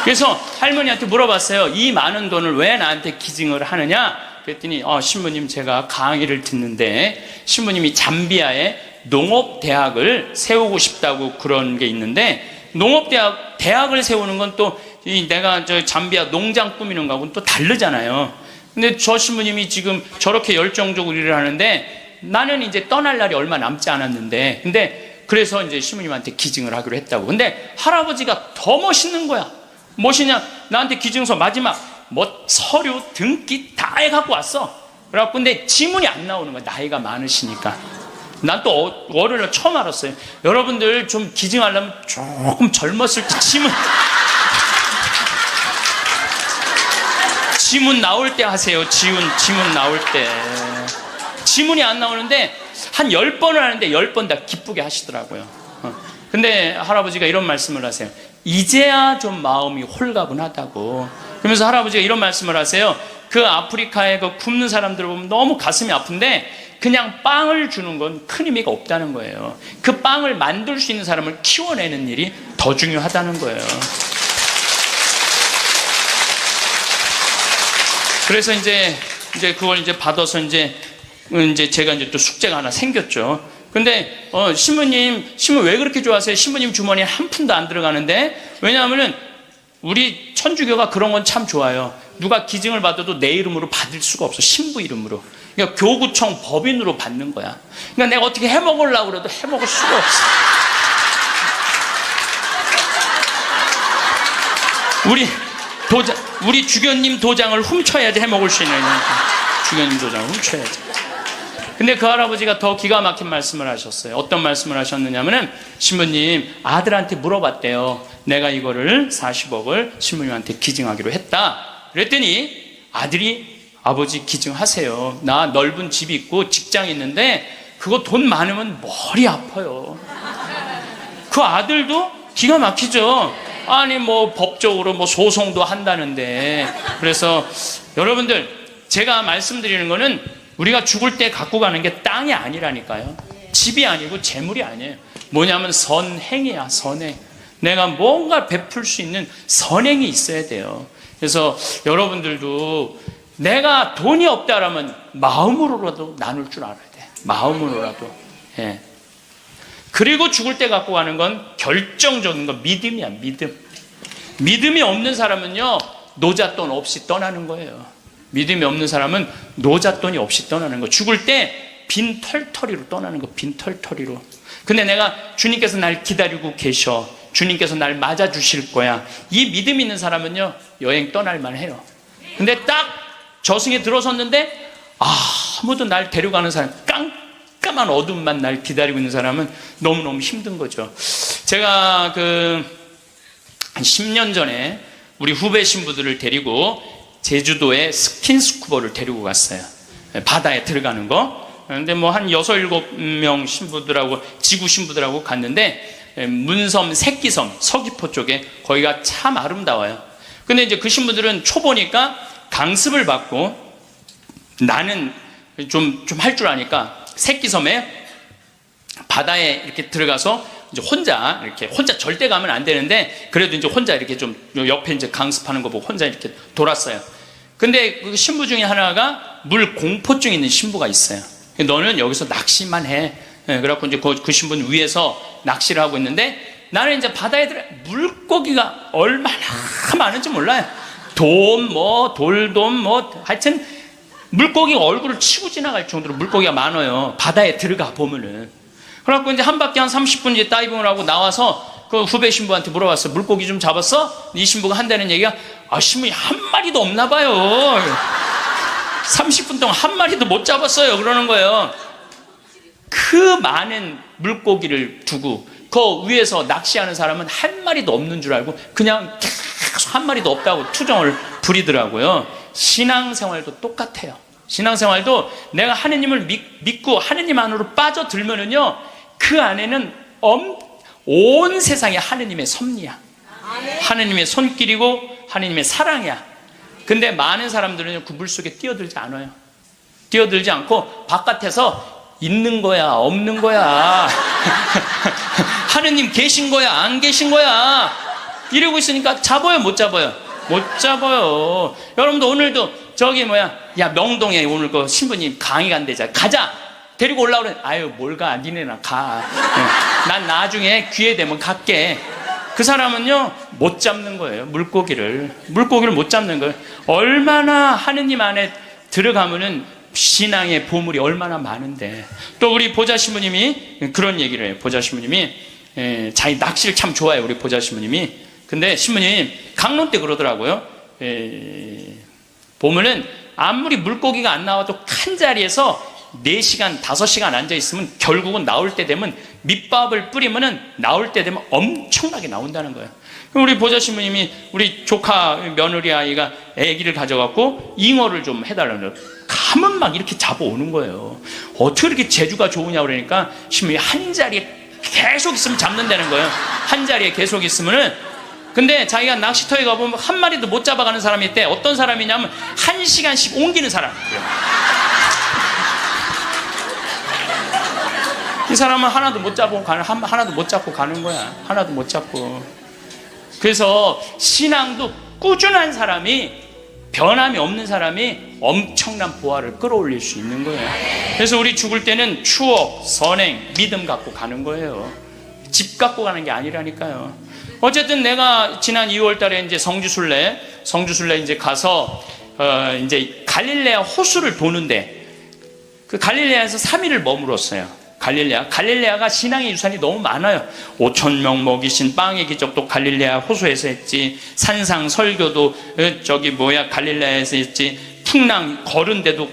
그래서 할머니한테 물어봤어요. 이 많은 돈을 왜 나한테 기증을 하느냐? 그랬더니 신부님, 제가 강의를 듣는데 신부님이 잠비아에 농업대학을 세우고 싶다고 그런 게 있는데, 대학을 세우는 건 또 내가 저 잠비아 농장 꾸미는 거하고는 또 다르잖아요. 근데 저 신부님이 지금 저렇게 열정적으로 일을 하는데 나는 이제 떠날 날이 얼마 남지 않았는데, 근데 그래서 이제 신부님한테 기증을 하기로 했다고. 근데 할아버지가 더 멋있는 거야. 무엇이냐? 나한테 기증서 마지막 서류 등기 다 해갖고 왔어. 그래갖고 근데 지문이 안 나오는 거야. 나이가 많으시니까. 난 또 월요일날 처음 알았어요. 여러분들 좀 기증하려면 조금 젊었을 때 지문 나올 때 하세요. 지문 나올 때. 지문이 안 나오는데 한 10번을 하는데 10번 다 기쁘게 하시더라고요. 근데 할아버지가 이런 말씀을 하세요. 이제야 좀 마음이 홀가분하다고. 그러면서 할아버지가 이런 말씀을 하세요. 그 아프리카에 그 굶는 사람들을 보면 너무 가슴이 아픈데 그냥 빵을 주는 건 큰 의미가 없다는 거예요. 그 빵을 만들 수 있는 사람을 키워내는 일이 더 중요하다는 거예요. 그래서 이제 그걸 이제 받아서 이제 제가 이제 또 숙제가 하나 생겼죠. 근데 신부님 왜 그렇게 좋아하세요? 신부님 주머니에 한 푼도 안 들어가는데. 왜냐하면은 우리 천주교가 그런 건 참 좋아요. 누가 기증을 받아도 내 이름으로 받을 수가 없어. 신부 이름으로. 그러니까 교구청 법인으로 받는 거야. 그러니까 내가 어떻게 해먹으려고 그래도 해먹을 수가 없어. 우리 주교님 도장을 훔쳐야지 해먹을 수 있는. 주교님 도장을 훔쳐야지. 근데 그 할아버지가 더 기가 막힌 말씀을 하셨어요. 어떤 말씀을 하셨느냐면은, 신부님 아들한테 물어봤대요. 내가 이거를 40억을 신부님한테 기증하기로 했다. 그랬더니 아들이, 아버지 기증하세요. 나 넓은 집이 있고 직장이 있는데 그거 돈 많으면 머리 아파요. 그 아들도 기가 막히죠. 아니 뭐 법적으로 뭐 소송도 한다는데. 그래서 여러분들, 제가 말씀드리는 거는 우리가 죽을 때 갖고 가는 게 땅이 아니라니까요. 집이 아니고 재물이 아니에요. 뭐냐면 선행이야. 선행. 내가 뭔가 베풀 수 있는 선행이 있어야 돼요. 그래서 여러분들도 내가 돈이 없다라면 마음으로라도 나눌 줄 알아야 돼. 마음으로라도. 예. 그리고 죽을 때 갖고 가는 건 결정적인 건 믿음이야. 믿음이 없는 사람은요, 노잣돈 없이 떠나는 거예요. 믿음이 없는 사람은 노잣돈이 없이 떠나는 거. 죽을 때 빈 털터리로 떠나는 거. 빈 털터리로. 근데 내가 주님께서 날 기다리고 계셔. 주님께서 날 맞아주실 거야. 이 믿음 있는 사람은요, 여행 떠날만 해요. 근데 딱 저승에 들어섰는데 아무도 날 데려가는 사람, 깜깜한 어둠만 날 기다리고 있는 사람은 너무너무 힘든 거죠. 제가 한 10년 전에 우리 후배 신부들을 데리고 제주도에 스킨스쿠버를 데리고 갔어요. 바다에 들어가는 거. 근데 뭐 한 6, 7명 신부들하고, 지구 신부들하고 갔는데 문섬, 새끼섬, 서귀포 쪽에 거기가 참 아름다워요. 근데 이제 그 신부들은 초보니까 강습을 받고 나는 좀 할 줄 아니까 새끼섬에 바다에 이렇게 들어가서 이제 혼자 절대 가면 안 되는데 그래도 이제 혼자 이렇게 좀 옆에 이제 강습하는 거 보고 혼자 이렇게 돌았어요. 근데 그 신부 중에 하나가 물 공포증 있는 신부가 있어요. 너는 여기서 낚시만 해. 그래갖고 이제 그 신부는 위에서 낚시를 하고 있는데 나는 이제 바다에 들어 물고기가 얼마나 많은지 몰라요. 돌돔 하여튼 물고기가 얼굴을 치고 지나갈 정도로 물고기가 많아요. 바다에 들어가 보면은. 그래갖고 이제 한 바퀴 한 30분 이제 다이빙을 하고 나와서 그 후배 신부한테 물어봤어. 물고기 좀 잡았어? 이 신부가 한다는 얘기가 신부님 한 마리도 없나 봐요. 30분 동안 한 마리도 못 잡았어요. 그러는 거예요. 그 많은 물고기를 두고 그 위에서 낚시하는 사람은 한 마리도 없는 줄 알고 그냥 계속 한 마리도 없다고 투정을 부리더라고요. 신앙생활도 똑같아요. 신앙생활도 내가 하느님을 믿고 하느님 안으로 빠져들면은요, 그 안에는 온 세상이 하느님의 섭리야. 하느님의 손길이고 하느님의 사랑이야. 근데 많은 사람들은 그 물속에 뛰어들지 않아요. 뛰어들지 않고 바깥에서 있는 거야, 없는 거야. 하느님 계신 거야, 안 계신 거야. 이러고 있으니까 잡아요, 못 잡아요? 못 잡아요. 여러분도 오늘도 야 명동에 오늘 그 신부님 강의 간대자 가자. 데리고 올라오래. 아유 뭘 가, 니네나 가. 난 나중에 기회 되면 갈게. 그 사람은요 못 잡는 거예요. 물고기를 못 잡는 거예요. 얼마나 하느님 안에 들어가면은 신앙의 보물이 얼마나 많은데. 또 우리 보자 신부님이 그런 얘기를 해요. 보자 신부님이 자기 낚시를 참 좋아해요. 우리 보자 신부님이. 근데 신부님 강론 때 그러더라고요. 보면은 아무리 물고기가 안 나와도 한 자리에서 4시간, 5시간 앉아있으면 결국은 나올 때 되면 밑밥을 뿌리면은 나올 때 되면 엄청나게 나온다는 거예요. 우리 보자 신부님이 우리 조카 며느리 아이가 아기를 가져갖고 잉어를 좀 해달라는 거예요. 가면 막 이렇게 잡아오는 거예요. 어떻게 이렇게 재주가 좋으냐 그러니까 신부님이 한 자리에 계속 있으면 잡는다는 거예요. 한 자리에 계속 있으면은. 근데 자기가 낚시터에 가보면 한 마리도 못 잡아가는 사람이 있대. 어떤 사람이냐면 1시간씩 옮기는 사람. 이 사람은 하나도 못 잡고 가는 거야. 하나도 못 잡고. 그래서 신앙도 꾸준한 사람이, 변함이 없는 사람이 엄청난 보화를 끌어올릴 수 있는 거예요. 그래서 우리 죽을 때는 추억, 선행, 믿음 갖고 가는 거예요. 집 갖고 가는 게 아니라니까요. 어쨌든 내가 지난 2월 달에 이제 성주순례 이제 가서, 이제 갈릴레아 호수를 도는데, 그 갈릴레아에서 3일을 머물었어요. 갈릴레아가 신앙의 유산이 너무 많아요. 5,000명 먹이신 빵의 기적도 갈릴레아 호수에서 했지. 산상 설교도 갈릴레아에서 했지. 풍랑 걸은 데도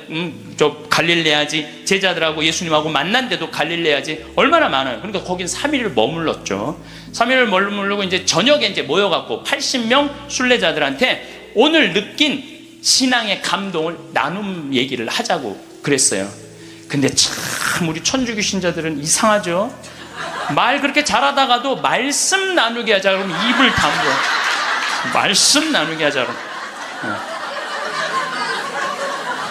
갈릴레아지. 제자들하고 예수님하고 만난 데도 갈릴레아지. 얼마나 많아요. 그러니까 거긴 3일을 머물렀죠. 3일을 머무르고 이제 저녁에 이제 모여갖고 80명 순례자들한테 오늘 느낀 신앙의 감동을 나눔 얘기를 하자고 그랬어요. 근데 참 우리 천주교 신자들은 이상하죠. 말 그렇게 잘하다가도 말씀 나누게 하자 그러면 입을 다물어. 말씀 나누게 하자 그러면.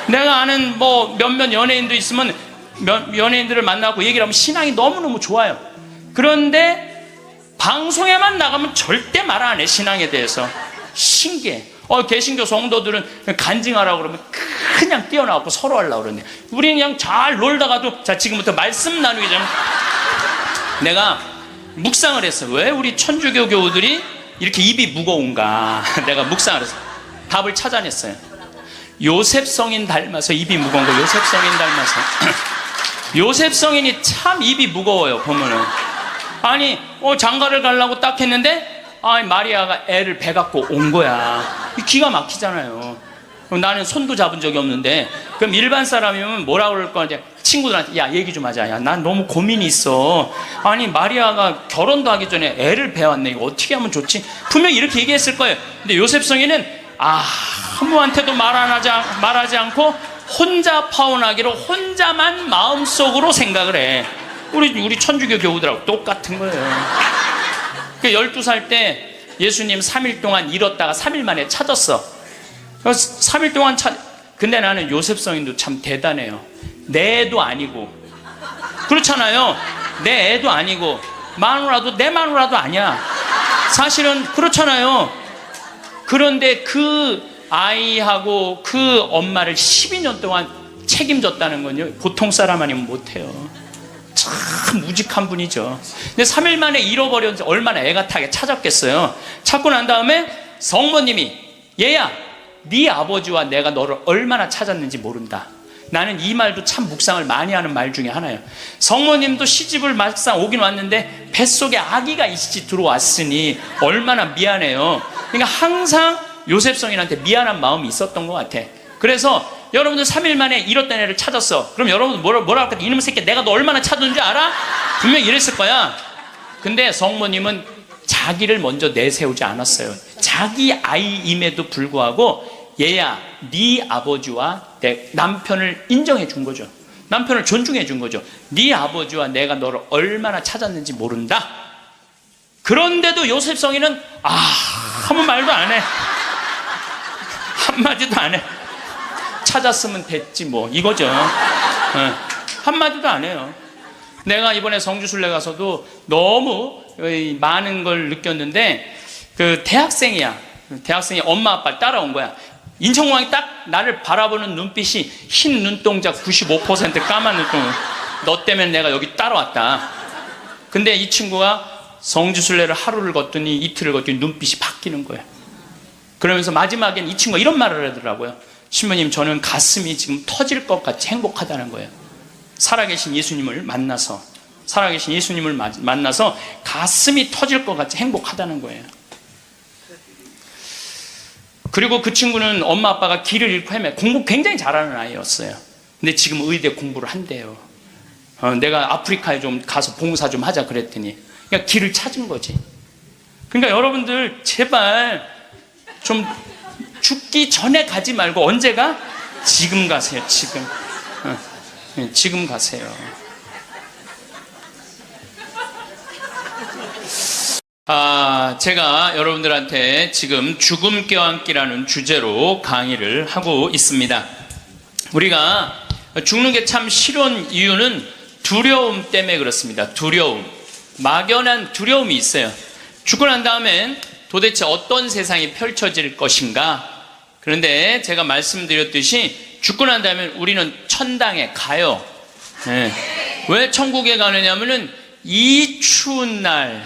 내가 아는 몇몇 연예인도 있으면 연예인들을 만나고 얘기를 하면 신앙이 너무너무 좋아요. 그런데 방송에만 나가면 절대 말 안 해. 신앙에 대해서. 신기해. 개신교 성도들은 간증하라고 그러면 그냥 뛰어나가고 서로 하려고 그러네. 우리는 그냥 잘 놀다가도 자 지금부터 말씀 나누기 전에 내가 묵상을 했어. 왜 우리 천주교 교우들이 이렇게 입이 무거운가. 내가 묵상을 했어. 답을 찾아냈어요. 요셉 성인 닮아서 입이 무거운 거. 요셉 성인 닮아서. 요셉 성인이 참 입이 무거워요. 보면은 아니 장가를 가려고 딱 했는데 마리아가 애를 배 갖고 온 거야. 기가 막히잖아요. 그럼 나는 손도 잡은 적이 없는데. 그럼 일반 사람이면 뭐라 그럴 거냐. 친구들한테 야 얘기 좀 하자. 야 난 너무 고민이 있어. 아니 마리아가 결혼도 하기 전에 애를 배웠네. 이거 어떻게 하면 좋지? 분명히 이렇게 얘기했을 거예요. 근데 요셉 성인은 아무한테도 말하지 않고 혼자 파혼하기로 혼자만 마음속으로 생각을 해. 우리 천주교 교우들하고 똑같은 거예요. 그 12살 때 예수님 3일 동안 잃었다가 3일 만에 찾았어. 3일 동안 근데 나는 요셉 성인도 참 대단해요. 내 애도 아니고. 그렇잖아요. 내 애도 아니고 마누라도 내 마누라도 아니야. 사실은 그렇잖아요. 그런데 그 아이하고 그 엄마를 12년 동안 책임졌다는 건요, 보통 사람 아니면 못해요. 참 무직한 분이죠. 근데 3일 만에 잃어버렸는지 얼마나 애가 타게 찾았겠어요. 찾고 난 다음에 성모님이, 얘야, 네 아버지와 내가 너를 얼마나 찾았는지 모른다. 나는 이 말도 참 묵상을 많이 하는 말 중에 하나예요. 성모님도 시집을 막상 오긴 왔는데 뱃속에 아기가 이씨 들어왔으니 얼마나 미안해요. 그러니까 항상 요셉 성인한테 미안한 마음이 있었던 것 같아. 그래서 여러분들 3일 만에 잃었던 애를 찾았어. 그럼 여러분들 뭐라 할까? 이놈의 새끼 내가 너 얼마나 찾았는지 알아? 분명히 이랬을 거야. 근데 성모님은 자기를 먼저 내세우지 않았어요. 자기 아이임에도 불구하고 얘야, 네 아버지와 내 남편을 인정해 준 거죠. 남편을 존중해 준 거죠. 네 아버지와 내가 너를 얼마나 찾았는지 모른다. 그런데도 요셉 성인은 아무 말도 안 해. 한마디도 안 해. 찾았으면 됐지 뭐 이거죠. 한마디도 안 해요. 내가 이번에 성주순례 가서도 너무 많은 걸 느꼈는데, 그 대학생이 엄마 아빠를 따라온 거야. 인천공항이 딱 나를 바라보는 눈빛이 흰 눈동자 95% 까만 눈동자. 너 때문에 내가 여기 따라왔다. 근데 이 친구가 성주순례를 하루를 걷더니 이틀을 걷더니 눈빛이 바뀌는 거예요. 그러면서 마지막엔 이 친구가 이런 말을 하더라고요. 신부님, 저는 가슴이 지금 터질 것 같이 행복하다는 거예요. 살아계신 예수님을 만나서 가슴이 터질 것 같이 행복하다는 거예요. 그리고 그 친구는 엄마 아빠가 길을 잃고 헤매, 공부 굉장히 잘하는 아이였어요. 근데 지금 의대 공부를 한대요. 내가 아프리카에 좀 가서 봉사 좀 하자 그랬더니, 그러니까 길을 찾은 거지. 그러니까 여러분들 제발 좀 죽기 전에 가지 말고 언제 가? 지금 가세요. 지금 가세요. 제가 여러분들한테 지금 죽음 껴안기라는 주제로 강의를 하고 있습니다. 우리가 죽는 게 참 싫은 이유는 두려움 때문에 그렇습니다. 두려움. 막연한 두려움이 있어요. 죽고 난 다음엔 도대체 어떤 세상이 펼쳐질 것인가? 그런데 제가 말씀드렸듯이 죽고 난 다음에 우리는 천당에 가요. 네. 왜 천국에 가느냐면은 이 추운 날,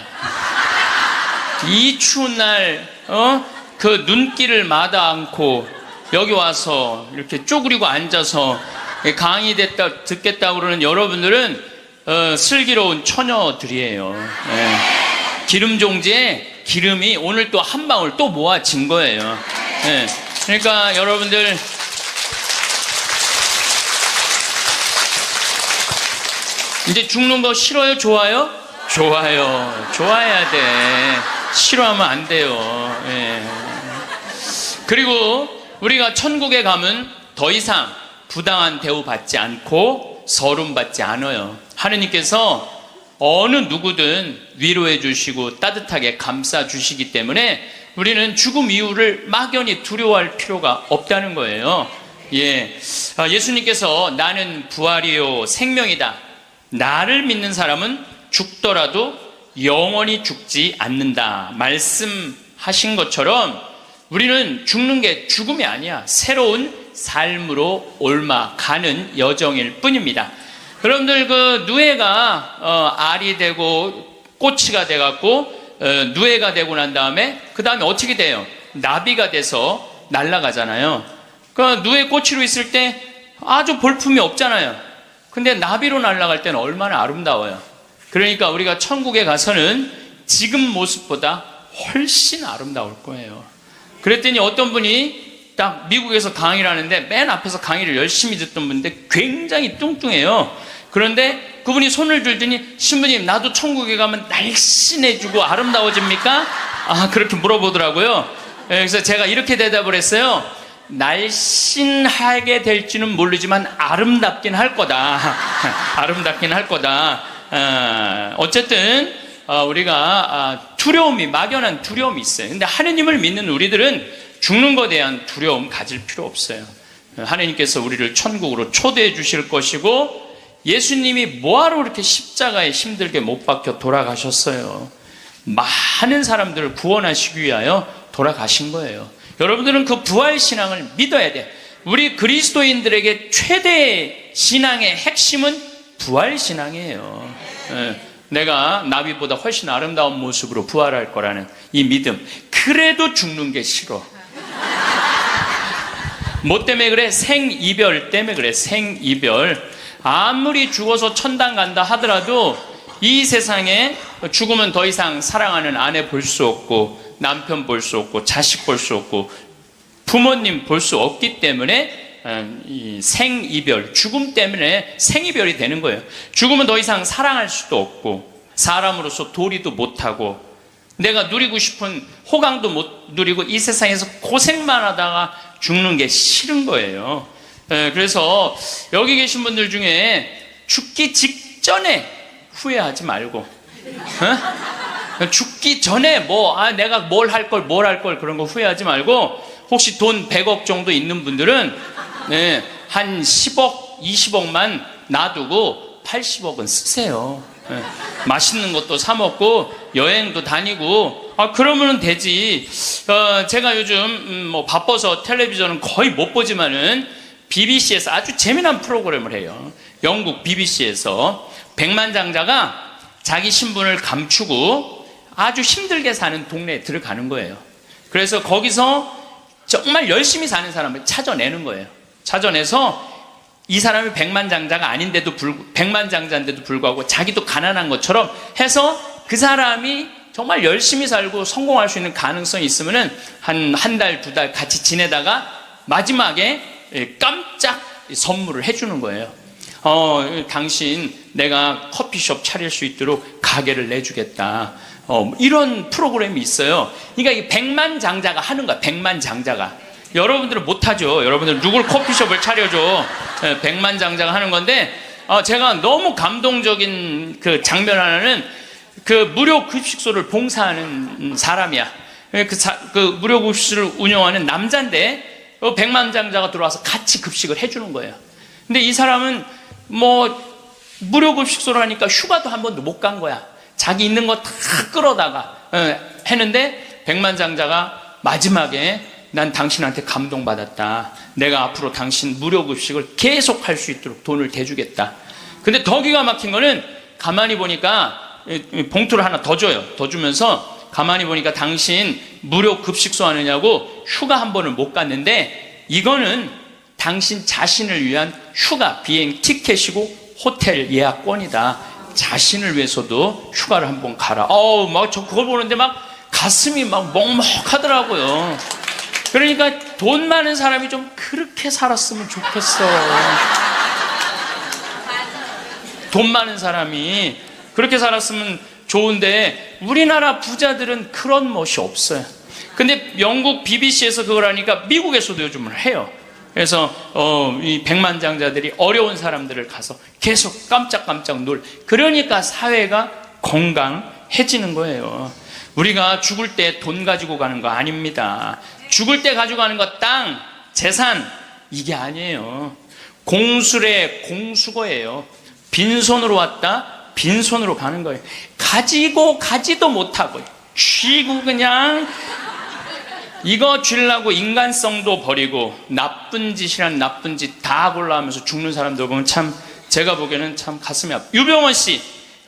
그 눈길을 마다 않고 여기 와서 이렇게 쪼그리고 앉아서 강의 듣겠다고 그러는 여러분들은 슬기로운 처녀들이에요. 네. 기름 종지에 기름이 오늘 또 한 방울 또 모아진 거예요. 네. 그러니까 여러분들 이제 죽는 거 싫어요? 좋아요? 좋아요. 좋아해야 돼. 싫어하면 안 돼요. 예. 그리고 우리가 천국에 가면 더 이상 부당한 대우 받지 않고 서름 받지 않아요. 하느님께서 어느 누구든 위로해 주시고 따뜻하게 감싸 주시기 때문에 우리는 죽음 이후를 막연히 두려워할 필요가 없다는 거예요. 예. 예수님께서 나는 부활이요 생명이다. 나를 믿는 사람은 죽더라도 영원히 죽지 않는다 말씀하신 것처럼 우리는 죽는 게 죽음이 아니야. 새로운 삶으로 옮아가는 여정일 뿐입니다. 여러분들 그 누에가 알이 되고 꼬치가 돼갖고 누에가 되고 난 다음에 그 다음에 어떻게 돼요? 나비가 돼서 날아가잖아요. 그 누에 꼬치로 있을 때 아주 볼품이 없잖아요. 근데 나비로 날아갈 때는 얼마나 아름다워요. 그러니까 우리가 천국에 가서는 지금 모습보다 훨씬 아름다울 거예요. 그랬더니 어떤 분이 딱 미국에서 강의를 하는데 맨 앞에서 강의를 열심히 듣던 분인데 굉장히 뚱뚱해요. 그런데 그분이 손을 들더니 신부님 나도 천국에 가면 날씬해지고 아름다워집니까? 그렇게 물어보더라고요. 그래서 제가 이렇게 대답을 했어요. 날씬하게 될지는 모르지만 아름답긴 할 거다. 어쨌든 우리가 두려움이, 막연한 두려움이 있어요. 근데 하느님을 믿는 우리들은 죽는 것에 대한 두려움 가질 필요 없어요. 하느님께서 우리를 천국으로 초대해 주실 것이고, 예수님이 뭐하러 그렇게 십자가에 힘들게 못 박혀 돌아가셨어요? 많은 사람들을 구원하시기 위하여 돌아가신 거예요. 여러분들은 그 부활신앙을 믿어야 돼. 우리 그리스도인들에게 최대의 신앙의 핵심은 부활신앙이에요. 내가 나비보다 훨씬 아름다운 모습으로 부활할 거라는 이 믿음. 그래도 죽는 게 싫어. 뭐 때문에 그래? 생이별 때문에 그래. 생이별. 아무리 죽어서 천당 간다 하더라도 이 세상에 죽으면 더 이상 사랑하는 아내 볼 수 없고, 남편 볼 수 없고, 자식 볼 수 없고, 부모님 볼 수 없기 때문에 이 생이별, 죽음 때문에 생이별이 되는 거예요. 죽으면 더 이상 사랑할 수도 없고, 사람으로서 도리도 못하고, 내가 누리고 싶은 호강도 못 누리고, 이 세상에서 고생만 하다가 죽는 게 싫은 거예요. 그래서 여기 계신 분들 중에 죽기 직전에 후회하지 말고, 죽기 전에 내가 뭘 할 걸 그런 거 후회하지 말고, 혹시 돈 100억 정도 있는 분들은 한 10억, 20억만 놔두고 80억은 쓰세요. 맛있는 것도 사 먹고 여행도 다니고, 그러면 되지. 제가 요즘 바빠서 텔레비전은 거의 못 보지만은 BBC에서 아주 재미난 프로그램을 해요. 영국 BBC에서 백만장자가 자기 신분을 감추고 아주 힘들게 사는 동네에 들어가는 거예요. 그래서 거기서 정말 열심히 사는 사람을 찾아내는 거예요. 찾아내서 이 사람이 백만장자인데도 불구하고 자기도 가난한 것처럼 해서 그 사람이 정말 열심히 살고 성공할 수 있는 가능성이 있으면은 한 달, 2달 같이 지내다가 마지막에 깜짝 선물을 해주는 거예요. 당신 내가 커피숍 차릴 수 있도록 가게를 내주겠다. 이런 프로그램이 있어요. 그러니까 이 백만장자가 하는 거야. 백만장자가. 여러분들은 못하죠. 여러분들 누굴 커피숍을 차려줘. 백만장자가 하는 건데, 제가 너무 감동적인 그 장면 하나는, 그 무료 급식소를 봉사하는 사람이야. 그 무료 급식소를 운영하는 남자인데, 백만장자가 들어와서 같이 급식을 해주는 거예요. 근데 이 사람은 무료 급식소를 하니까 휴가도 한 번도 못 간 거야. 자기 있는 거 다 끌어다가 했는데, 백만장자가 마지막에 난 당신한테 감동받았다. 내가 앞으로 당신 무료 급식을 계속 할 수 있도록 돈을 대주겠다. 근데 더 기가 막힌 거는, 가만히 보니까 봉투를 하나 더 줘요. 더 주면서 가만히 보니까 당신 무료 급식소 하느냐고 휴가 한 번을 못 갔는데, 이거는 당신 자신을 위한 휴가 비행 티켓이고 호텔 예약권이다. 자신을 위해서도 휴가를 한 번 가라. 저 그걸 보는데 가슴이 먹먹하더라고요. 그러니까 돈 많은 사람이 좀 그렇게 살았으면 좋겠어. 돈 많은 사람이 그렇게 살았으면 좋은데, 우리나라 부자들은 그런 멋이 없어요. 근데 영국 BBC에서 그걸 하니까 미국에서도 요즘은 해요. 그래서 이 백만장자들이 어려운 사람들을 가서 계속 깜짝깜짝 그러니까 사회가 건강해지는 거예요. 우리가 죽을 때 돈 가지고 가는 거 아닙니다. 죽을 때 가지고 가는 거 땅, 재산, 이게 아니에요. 공술의 공수거예요. 빈손으로 왔다, 빈손으로 가는 거예요. 가지도 못하고 쥐고 그냥 이거 쥐려고 인간성도 버리고 나쁜 짓이란 나쁜 짓 다 골라하면서 죽는 사람들 보면 참, 제가 보기에는 참 가슴이 아파. 유병원 씨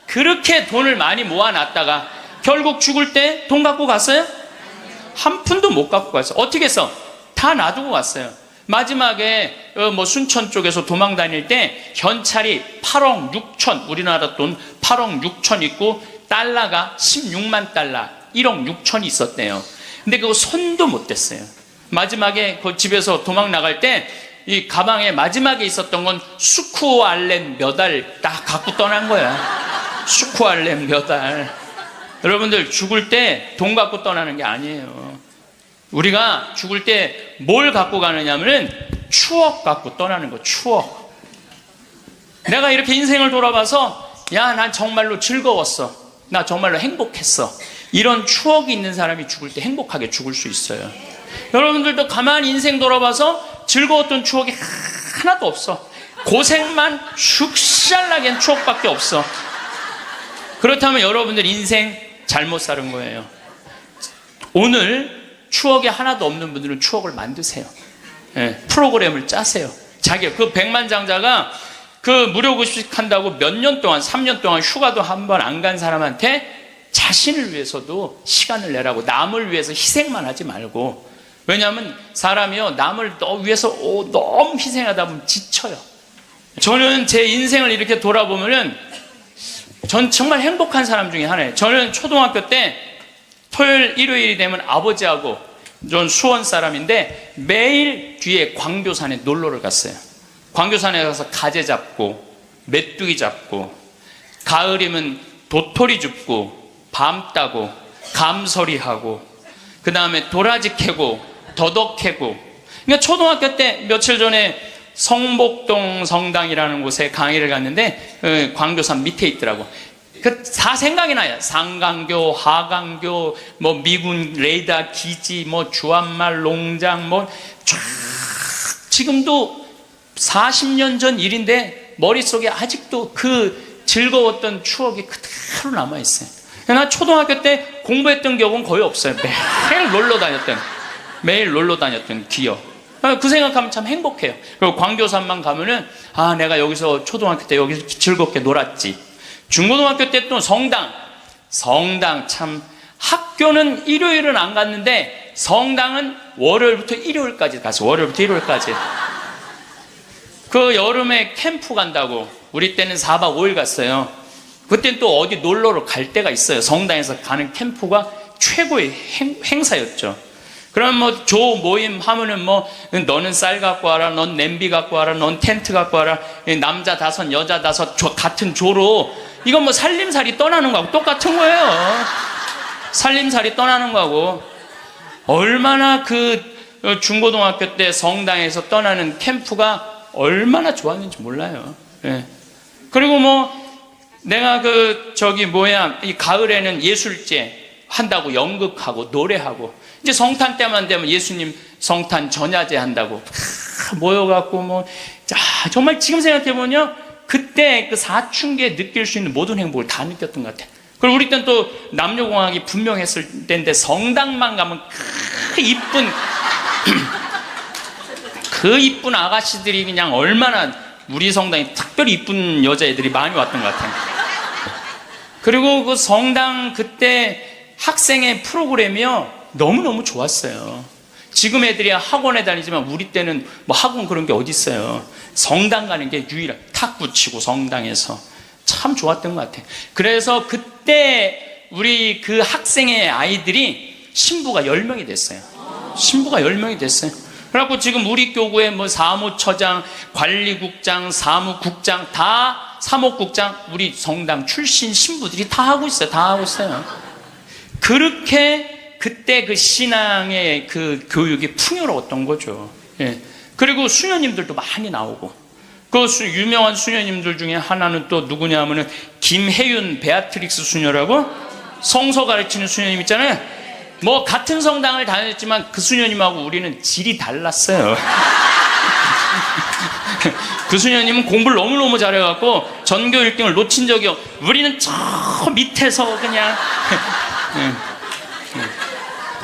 그렇게 돈을 많이 모아놨다가 결국 죽을 때 돈 갖고 갔어요? 한 푼도 못 갖고 갔어요. 어떻게 했어? 다 놔두고 갔어요. 마지막에 순천 쪽에서 도망 다닐 때 현찰이 8억 6천, 우리나라 돈 8억 6천 있고 달러가 16만 달러, 1억 6천이 있었대요. 근데 그거 손도 못 댔어요. 마지막에 그 집에서 도망 나갈 때 이 가방에 마지막에 있었던 건 수쿠알렘 몇 알 딱 갖고 떠난 거야. 수쿠알렘 몇 알. 여러분들 죽을 때 돈 갖고 떠나는 게 아니에요. 우리가 죽을 때 뭘 갖고 가느냐면은 추억 갖고 떠나는 거. 추억. 내가 이렇게 인생을 돌아봐서 난 정말로 즐거웠어. 나 정말로 행복했어. 이런 추억이 있는 사람이 죽을 때 행복하게 죽을 수 있어요. 여러분들도 가만히 인생 돌아봐서 즐거웠던 추억이 하나도 없어. 고생만 슉샬나게 추억밖에 없어. 그렇다면 여러분들 인생 잘못 사는 거예요. 오늘 추억이 하나도 없는 분들은 추억을 만드세요. 예, 프로그램을 짜세요. 자기 그 백만장자가 그 무료급식 한다고 몇 년 동안 3년 동안 휴가도 한 번 안 간 사람한테 자신을 위해서도 시간을 내라고, 남을 위해서 희생만 하지 말고. 왜냐하면 사람이요, 남을 위해서 너무 희생하다 보면 지쳐요. 저는 제 인생을 이렇게 돌아보면은 전 정말 행복한 사람 중에 하나예요. 저는 초등학교 때 토요일 일요일이 되면 아버지하고, 전 수원 사람인데 매일 뒤에 광교산에 놀러를 갔어요. 광교산에 가서 가재 잡고 메뚜기 잡고, 가을이면 도토리 줍고 밤 따고 감서리하고, 그 다음에 도라지 캐고 더덕 캐고. 그러니까 초등학교 때 며칠 전에 성복동 성당이라는 곳에 강의를 갔는데 광교산 밑에 있더라고. 다 생각이 나요. 상강교, 하강교, 뭐 미군 레이더 기지, 뭐 주한말 농장, 뭐 쫙 지금도 40년 전 일인데 머릿속에 아직도 그 즐거웠던 추억이 그대로 남아있어요. 나 초등학교 때 공부했던 기억은 거의 없어요. 매일 놀러 다녔던 기억. 그 생각하면 참 행복해요. 그리고 광교산만 가면은, 아, 내가 여기서 초등학교 때 여기서 즐겁게 놀았지. 중고등학교 때 또 성당 참, 학교는 일요일은 안 갔는데 성당은 월요일부터 일요일까지 갔어. 월요일부터 일요일까지. 그 여름에 캠프 간다고 우리 때는 4박 5일 갔어요. 그때는 또 어디 놀러를 갈 때가 있어요. 성당에서 가는 캠프가 최고의 행사였죠. 그럼 뭐 조 모임 하면은 뭐 너는 쌀 갖고 와라, 넌 냄비 갖고 와라, 넌 텐트 갖고 와라, 남자 5 여자 5 같은 조로, 이건 뭐 살림살이 떠나는 거하고 똑같은 거예요. 살림살이 떠나는 거하고. 얼마나 그 중고등학교 때 성당에서 떠나는 캠프가 얼마나 좋았는지 몰라요. 예. 그리고 뭐 내가 이 가을에는 예술제 한다고 연극하고 노래하고, 이제 성탄 때만 되면 예수님 성탄 전야제 한다고 모여갖고 뭐, 정말 지금 생각해보면 그때 그 사춘기에 느낄 수 있는 모든 행복을 다 느꼈던 것 같아요. 그리고 우리 때는 또 남녀공학이 분명했을 때인데 성당만 가면 그 이쁜 아가씨들이 그냥 얼마나, 우리 성당에 특별히 이쁜 여자애들이 많이 왔던 것 같아요. 그리고 그 성당 그때 학생의 프로그램이요 너무너무 좋았어요. 지금 애들이 학원에 다니지만 우리 때는 뭐 학원 그런 게 어디 있어요. 성당 가는 게 유일한, 탁구 치고 성당에서 참 좋았던 것 같아요. 그래서 그때 우리 그 학생의 아이들이 신부가 10명이 됐어요. 신부가 10명이 됐어요. 그래갖고 지금 우리 교구에 뭐 사무처장, 관리국장, 사무국장, 다 사목국장, 우리 성당 출신 신부들이 다 하고 있어요. 다 하고 있어요. 그렇게 그때 그 신앙의 그 교육이 풍요로웠던 거죠. 예. 그리고 수녀님들도 많이 나오고, 그 유명한 수녀님들 중에 하나는 또 누구냐 하면은 김혜윤 베아트릭스 수녀라고, 성서 가르치는 수녀님 있잖아요. 뭐 같은 성당을 다녔지만 그 수녀님하고 우리는 질이 달랐어요. 그 수녀님은 공부를 너무너무 잘해갖고 전교 1등을 놓친 적이 우리는 저 밑에서 그냥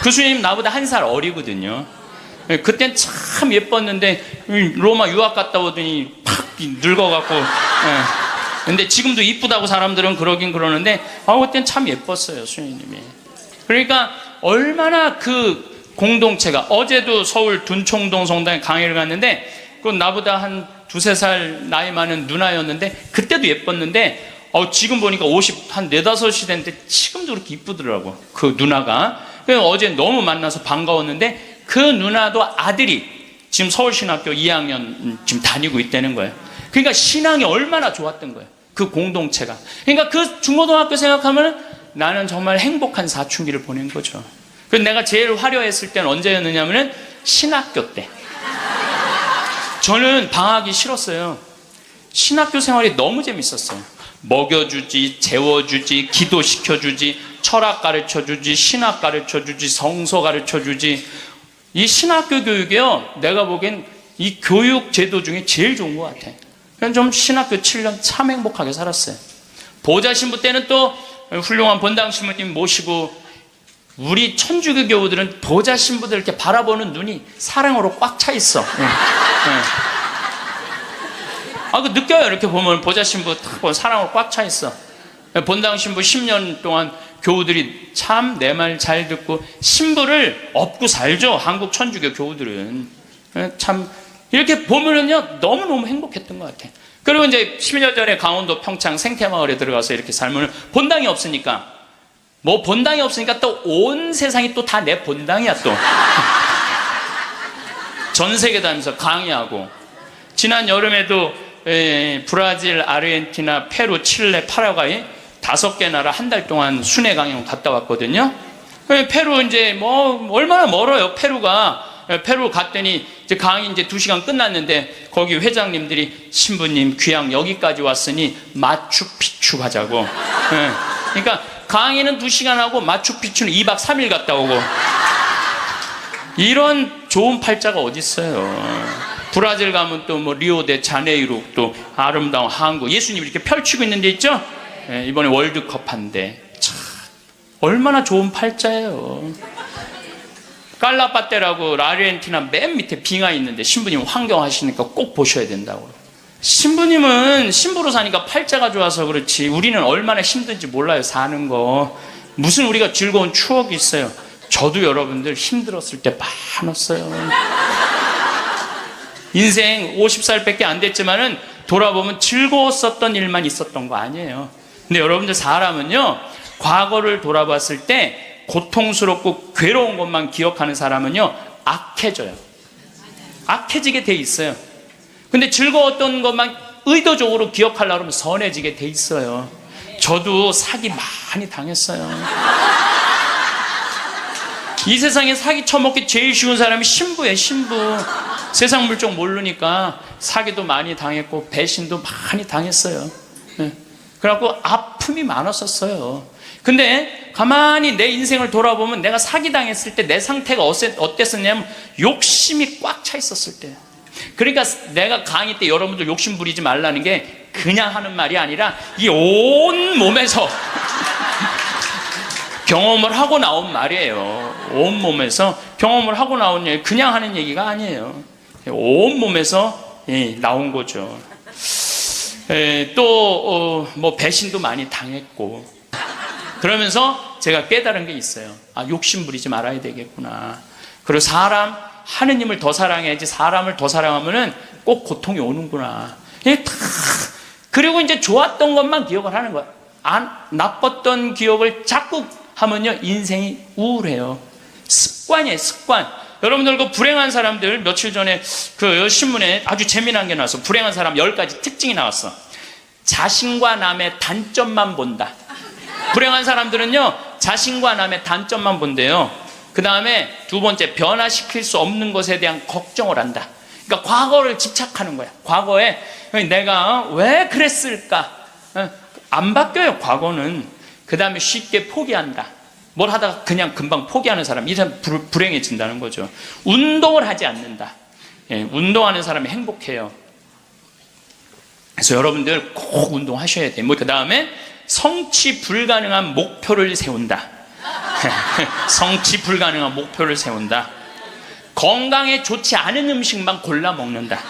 그 수녀님 나보다 1살 어리거든요. 그땐 참 예뻤는데 로마 유학 갔다 오더니 팍 늙어갖고, 근데 지금도 이쁘다고 사람들은 그러긴 그러는데 그땐 참 예뻤어요, 수녀님이. 그러니까 얼마나 그 공동체가, 어제도 서울 둔총동 성당에 강의를 갔는데 그 나보다 한 2-3살 나이 많은 누나였는데 그때도 예뻤는데 지금 보니까 50, 한 4-5이 됐는데 지금도 그렇게 이쁘더라고, 그 누나가. 그래서 어제 너무 만나서 반가웠는데 그 누나도 아들이 지금 서울신학교 2학년 지금 다니고 있다는 거예요. 그러니까 신앙이 얼마나 좋았던 거예요, 그 공동체가. 그러니까 그 중고등학교 생각하면 나는 정말 행복한 사춘기를 보낸 거죠. 그래서 내가 제일 화려했을 때는 언제였느냐면은 신학교 때. 저는 방학이 싫었어요. 신학교 생활이 너무 재밌었어요. 먹여주지, 재워주지, 기도시켜주지, 철학 가르쳐 주지, 신학 가르쳐 주지, 성서 가르쳐 주지. 이 신학교 교육이요, 내가 보기엔 이 교육 제도 중에 제일 좋은 것 같아. 그냥 좀 신학교 7년 참 행복하게 살았어요. 보좌 신부 때는 또 훌륭한 본당 신부님 모시고, 우리 천주교 교우들은 보좌 신부들 이렇게 바라보는 눈이 사랑으로 꽉 차 있어. 그 느껴요. 이렇게 보면 보좌 신부 딱 보면 사랑으로 꽉 차 있어. 본당 신부 10년 동안 교우들이 참 내 말 잘 듣고, 신부를 업고 살죠. 한국 천주교 교우들은. 참 이렇게 보면은요, 너무너무 행복했던 것 같아. 그리고 이제 10년 전에 강원도 평창 생태마을에 들어가서 이렇게 살면 본당이 없으니까, 뭐 본당이 없으니까 또 온 세상이 또 다 내 본당이야 또. 전 세계 다니면서 강의하고, 지난 여름에도 브라질, 아르헨티나, 페루, 칠레, 파라과이 5개 나라 한 달 동안 순회 강연 갔다 왔거든요. 페루 이제 뭐 얼마나 멀어요. 페루 갔더니 이제 강의 이제 2시간 끝났는데, 거기 회장님들이 신부님 귀양 여기까지 왔으니 마추픽추 가자고. 그러니까 강의는 2시간 하고 마추픽추는 2박 3일 갔다 오고. 이런 좋은 팔자가 어디 있어요. 브라질 가면 또 뭐 리오데자네이루, 또 아름다운 한국, 예수님이 이렇게 펼치고 있는 데 있죠. 이번에 월드컵 한대. 참 얼마나 좋은 팔자예요. 깔라파테라고 아르헨티나 맨 밑에 빙하 있는데, 신부님 환경하시니까 꼭 보셔야 된다고. 신부님은 신부로 사니까 팔자가 좋아서 그렇지, 우리는 얼마나 힘든지 몰라요. 사는 거 무슨 우리가 즐거운 추억이 있어요. 저도 여러분들 힘들었을 때 많았어요. 인생 50살밖에 안 됐지만은 돌아보면 즐거웠었던 일만 있었던 거 아니에요. 근데 여러분들 사람은요, 과거를 돌아봤을 때 고통스럽고 괴로운 것만 기억하는 사람은요, 악해져요. 악해지게 돼 있어요. 근데 즐거웠던 것만 의도적으로 기억하려고 하면 선해지게 돼 있어요. 저도 사기 많이 당했어요. 이 세상에 사기 쳐먹기 제일 쉬운 사람이 신부예요. 신부. 세상 물정 모르니까 사기도 많이 당했고 배신도 많이 당했어요. 그래갖고 아픔이 많았었어요. 근데 가만히 내 인생을 돌아보면, 내가 사기당했을 때 내 상태가 어땠었냐면 욕심이 꽉 차 있었을 때. 그러니까 내가 강의 때 여러분들 욕심 부리지 말라는 게 그냥 하는 말이 아니라 이 온 몸에서 경험을 하고 나온 말이에요. 온 몸에서 경험을 하고 나온 얘기, 그냥 하는 얘기가 아니에요. 온 몸에서 나온 거죠. 또 뭐 배신도 많이 당했고, 그러면서 제가 깨달은 게 있어요. 욕심 부리지 말아야 되겠구나. 그리고 하느님을 더 사랑해야지, 사람을 더 사랑하면은 꼭 고통이 오는구나. 그리고 이제 좋았던 것만 기억을 하는 거야. 나빴던 기억을 자꾸 하면요, 인생이 우울해요. 습관이에요, 습관. 여러분들 그 불행한 사람들, 며칠 전에 그 신문에 아주 재미난 게 나왔어. 불행한 사람 10가지 특징이 나왔어. 자신과 남의 단점만 본다. 불행한 사람들은요, 자신과 남의 단점만 본대요. 그 다음에 2번째, 변화시킬 수 없는 것에 대한 걱정을 한다. 그러니까 과거를 집착하는 거야. 과거에 내가 왜 그랬을까? 안 바뀌어요, 과거는. 그 다음에 쉽게 포기한다. 뭘 하다가 그냥 금방 포기하는 사람, 이 사람 불행해진다는 거죠. 운동을 하지 않는다. 운동하는 사람이 행복해요. 그래서 여러분들 꼭 운동하셔야 돼요. 그 다음에 성취 불가능한 목표를 세운다. 성취 불가능한 목표를 세운다. 건강에 좋지 않은 음식만 골라 먹는다.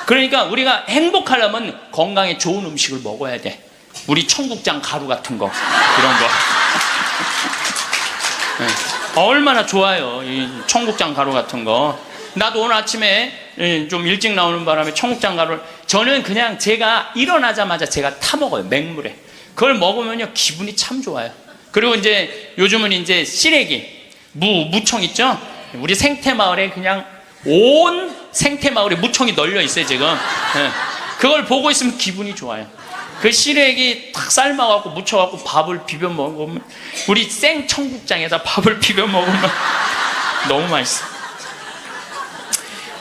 그러니까 우리가 행복하려면 건강에 좋은 음식을 먹어야 돼. 우리 청국장 가루 같은 거, 이런 거. 얼마나 좋아요, 이 청국장 가루 같은 거. 나도 오늘 아침에 좀 일찍 나오는 바람에 청국장 가루를, 저는 그냥 제가 일어나자마자 제가 타 먹어요, 맹물에. 그걸 먹으면요, 기분이 참 좋아요. 그리고 이제 요즘은 이제 시래기, 무청 있죠? 우리 생태마을에 그냥 온 생태마을에 무청이 널려 있어요, 지금. 그걸 보고 있으면 기분이 좋아요. 그 시래기 탁 삶아갖고 무쳐갖고 밥을 비벼 먹으면, 우리 생 청국장에다 밥을 비벼 먹으면 너무 맛있어.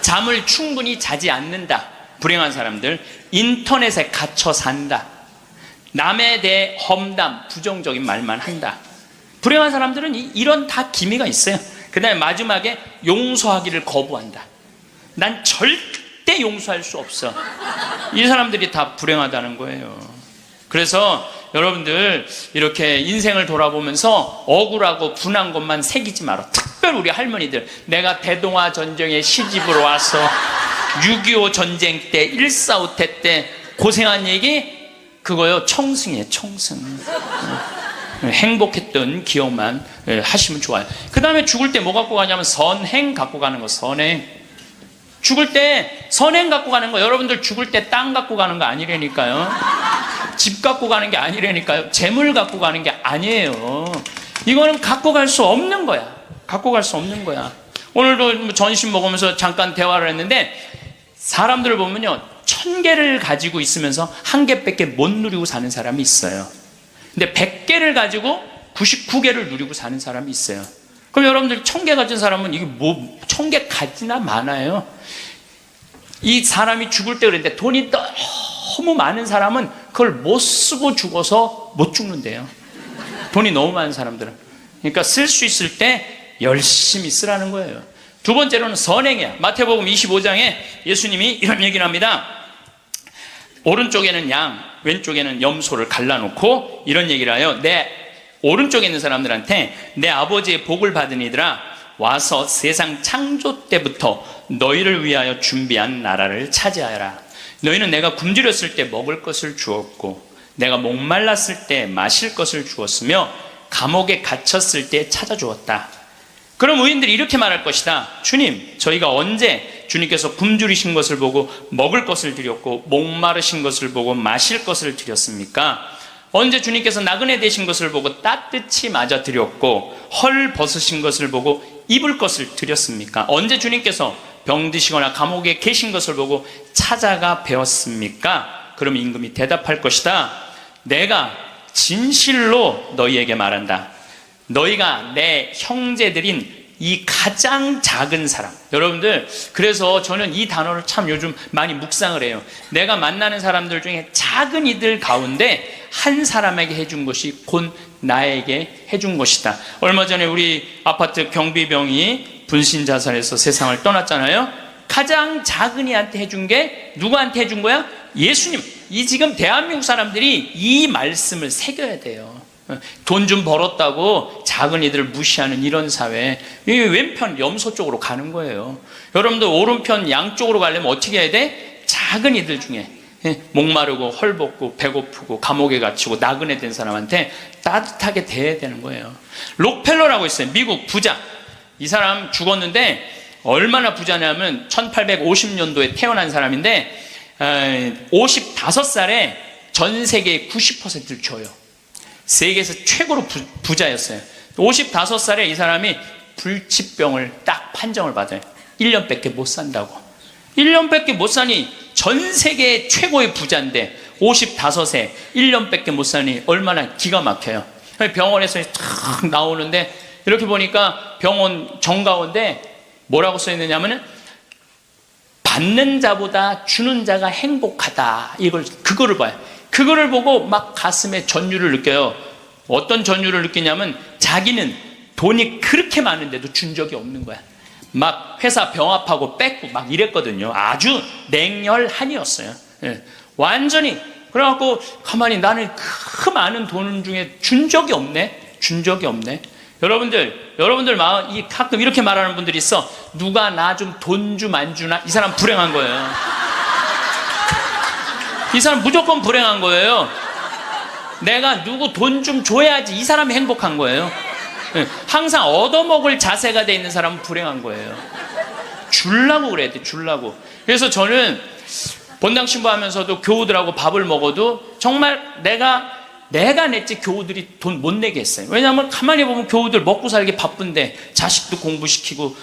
잠을 충분히 자지 않는다. 불행한 사람들. 인터넷에 갇혀 산다. 남에 대해 험담, 부정적인 말만 한다. 불행한 사람들은 이런 다 기미가 있어요. 그 다음에 마지막에 용서하기를 거부한다. 난 절대 용서할 수 없어. 이 사람들이 다 불행하다는 거예요. 그래서 여러분들 이렇게 인생을 돌아보면서 억울하고 분한 것만 새기지 마라. 특별히 우리 할머니들, 내가 대동아 전쟁에 시집으로 와서 6.25 전쟁 때 1.4.5태 때 고생한 얘기, 그거요 청승이에요. 청승. 행복했던 기억만 하시면 좋아요. 그 다음에 죽을 때 뭐 갖고 가냐면 선행 갖고 가는 거. 선행. 죽을 때 선행 갖고 가는 거. 여러분들 죽을 때 땅 갖고 가는 거 아니라니까요. 집 갖고 가는 게 아니라니까요. 재물 갖고 가는 게 아니에요. 이거는 갖고 갈 수 없는 거야. 갖고 갈 수 없는 거야. 오늘도 전심 먹으면서 잠깐 대화를 했는데, 사람들을 보면요 1000개를 가지고 있으면서 1개밖에 못 누리고 사는 사람이 있어요. 근데 100개를 가지고 99개를 누리고 사는 사람이 있어요. 그럼 여러분들 1000개 가진 사람은 이게 뭐 1000개 가지나 많아요. 이 사람이 죽을 때 그랬는데, 돈이 너무 많은 사람은 그걸 못 쓰고 죽어서 못 죽는데요. 돈이 너무 많은 사람들은. 그러니까 쓸 수 있을 때 열심히 쓰라는 거예요. 두 번째로는 선행이야. 마태복음 25장에 예수님이 이런 얘기를 합니다. 오른쪽에는 양, 왼쪽에는 염소를 갈라놓고 이런 얘기를 해요. 내 오른쪽에 있는 사람들한테 내 아버지의 복을 받은 이들아, 와서 세상 창조 때부터 너희를 위하여 준비한 나라를 차지하여라. 너희는 내가 굶주렸을 때 먹을 것을 주었고, 내가 목말랐을 때 마실 것을 주었으며, 감옥에 갇혔을 때 찾아주었다. 그럼 의인들이 이렇게 말할 것이다. 주님, 저희가 언제 주님께서 굶주리신 것을 보고 먹을 것을 드렸고, 목마르신 것을 보고 마실 것을 드렸습니까? 언제 주님께서 나그네 되신 것을 보고 따뜻히 맞아 드렸고, 헐 벗으신 것을 보고 입을 것을 드렸습니까? 언제 주님께서 병드시거나 감옥에 계신 것을 보고 찾아가 배웠습니까? 그럼 임금이 대답할 것이다. 내가 진실로 너희에게 말한다. 너희가 내 형제들인 이 가장 작은 사람. 여러분들, 그래서 저는 이 단어를 참 요즘 많이 묵상을 해요. 내가 만나는 사람들 중에 작은 이들 가운데 한 사람에게 해준 것이 곧 나에게 해준 것이다. 얼마 전에 우리 아파트 경비병이 분신 자살해서 세상을 떠났잖아요. 가장 작은 이한테 해준 게 누구한테 해준 거야? 예수님. 이 지금 대한민국 사람들이 이 말씀을 새겨야 돼요. 돈 좀 벌었다고 작은 이들을 무시하는 이런 사회, 이 왼편 염소 쪽으로 가는 거예요. 여러분들 오른편 양쪽으로 가려면 어떻게 해야 돼? 작은 이들 중에 목마르고 헐벗고 배고프고 감옥에 갇히고 나그네 된 사람한테 따뜻하게 대해야 되는 거예요. 록펠러라고 있어요. 미국 부자. 이 사람 죽었는데 얼마나 부자냐면 1850년도에 태어난 사람인데 55살에 전 세계의 90%를 줘요. 세계에서 최고로 부자였어요. 55살에 이 사람이 불치병을 딱 판정을 받아요. 1년밖에 못 산다고. 1년밖에 못 사니 전 세계 최고의 부자인데 55세 1년밖에 못 사니 얼마나 기가 막혀요. 병원에서 탁 나오는데 이렇게 보니까 병원 정가운데 뭐라고 써 있느냐면은 받는 자보다 주는 자가 행복하다. 그거를 봐요. 그거를 보고 막 가슴에 전율을 느껴요. 어떤 전율을 느끼냐면 자기는 돈이 그렇게 많은데도 준 적이 없는 거야. 막 회사 병합하고 뺏고 막 이랬거든요. 아주 냉혈한이었어요. 완전히. 그래갖고 가만히 나는 그 많은 돈 중에 준 적이 없네. 준 적이 없네. 여러분들 마음, 가끔 이렇게 말하는 분들이 있어. 누가 나 좀 돈 좀 안 주나? 이 사람 불행한 거예요. 이 사람 무조건 불행한 거예요. 내가 누구 돈 좀 줘야지 이 사람이 행복한 거예요. 항상 얻어먹을 자세가 돼 있는 사람은 불행한 거예요. 주려고 그래야 돼. 주려고. 그래서 저는 본당 신부하면서도 교우들하고 밥을 먹어도 정말 내가 냈지 교우들이 돈 못 내게 했어요. 왜냐하면 가만히 보면 교우들 먹고 살기 바쁜데 자식도 공부시키고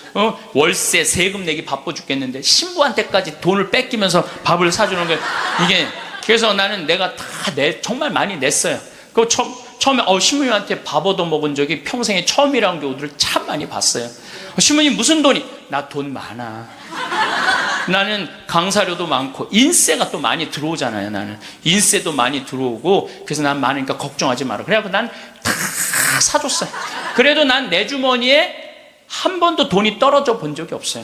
월세 세금 내기 바빠 죽겠는데 신부한테까지 돈을 뺏기면서 밥을 사주는 게 이게. 그래서 나는 내가 다 정말 많이 냈어요. 그 처음에 신부님한테 밥 얻어 먹은 적이 평생에 처음이라는 교우들을 참 많이 봤어요. 신부님 무슨 돈이? 나 돈 많아. 나는 강사료도 많고 인세가 또 많이 들어오잖아요. 나는 인세도 많이 들어오고 그래서 난 많으니까 걱정하지 마라. 그래갖고 난 다 사줬어요. 그래도 난 내 주머니에 한 번도 돈이 떨어져 본 적이 없어요.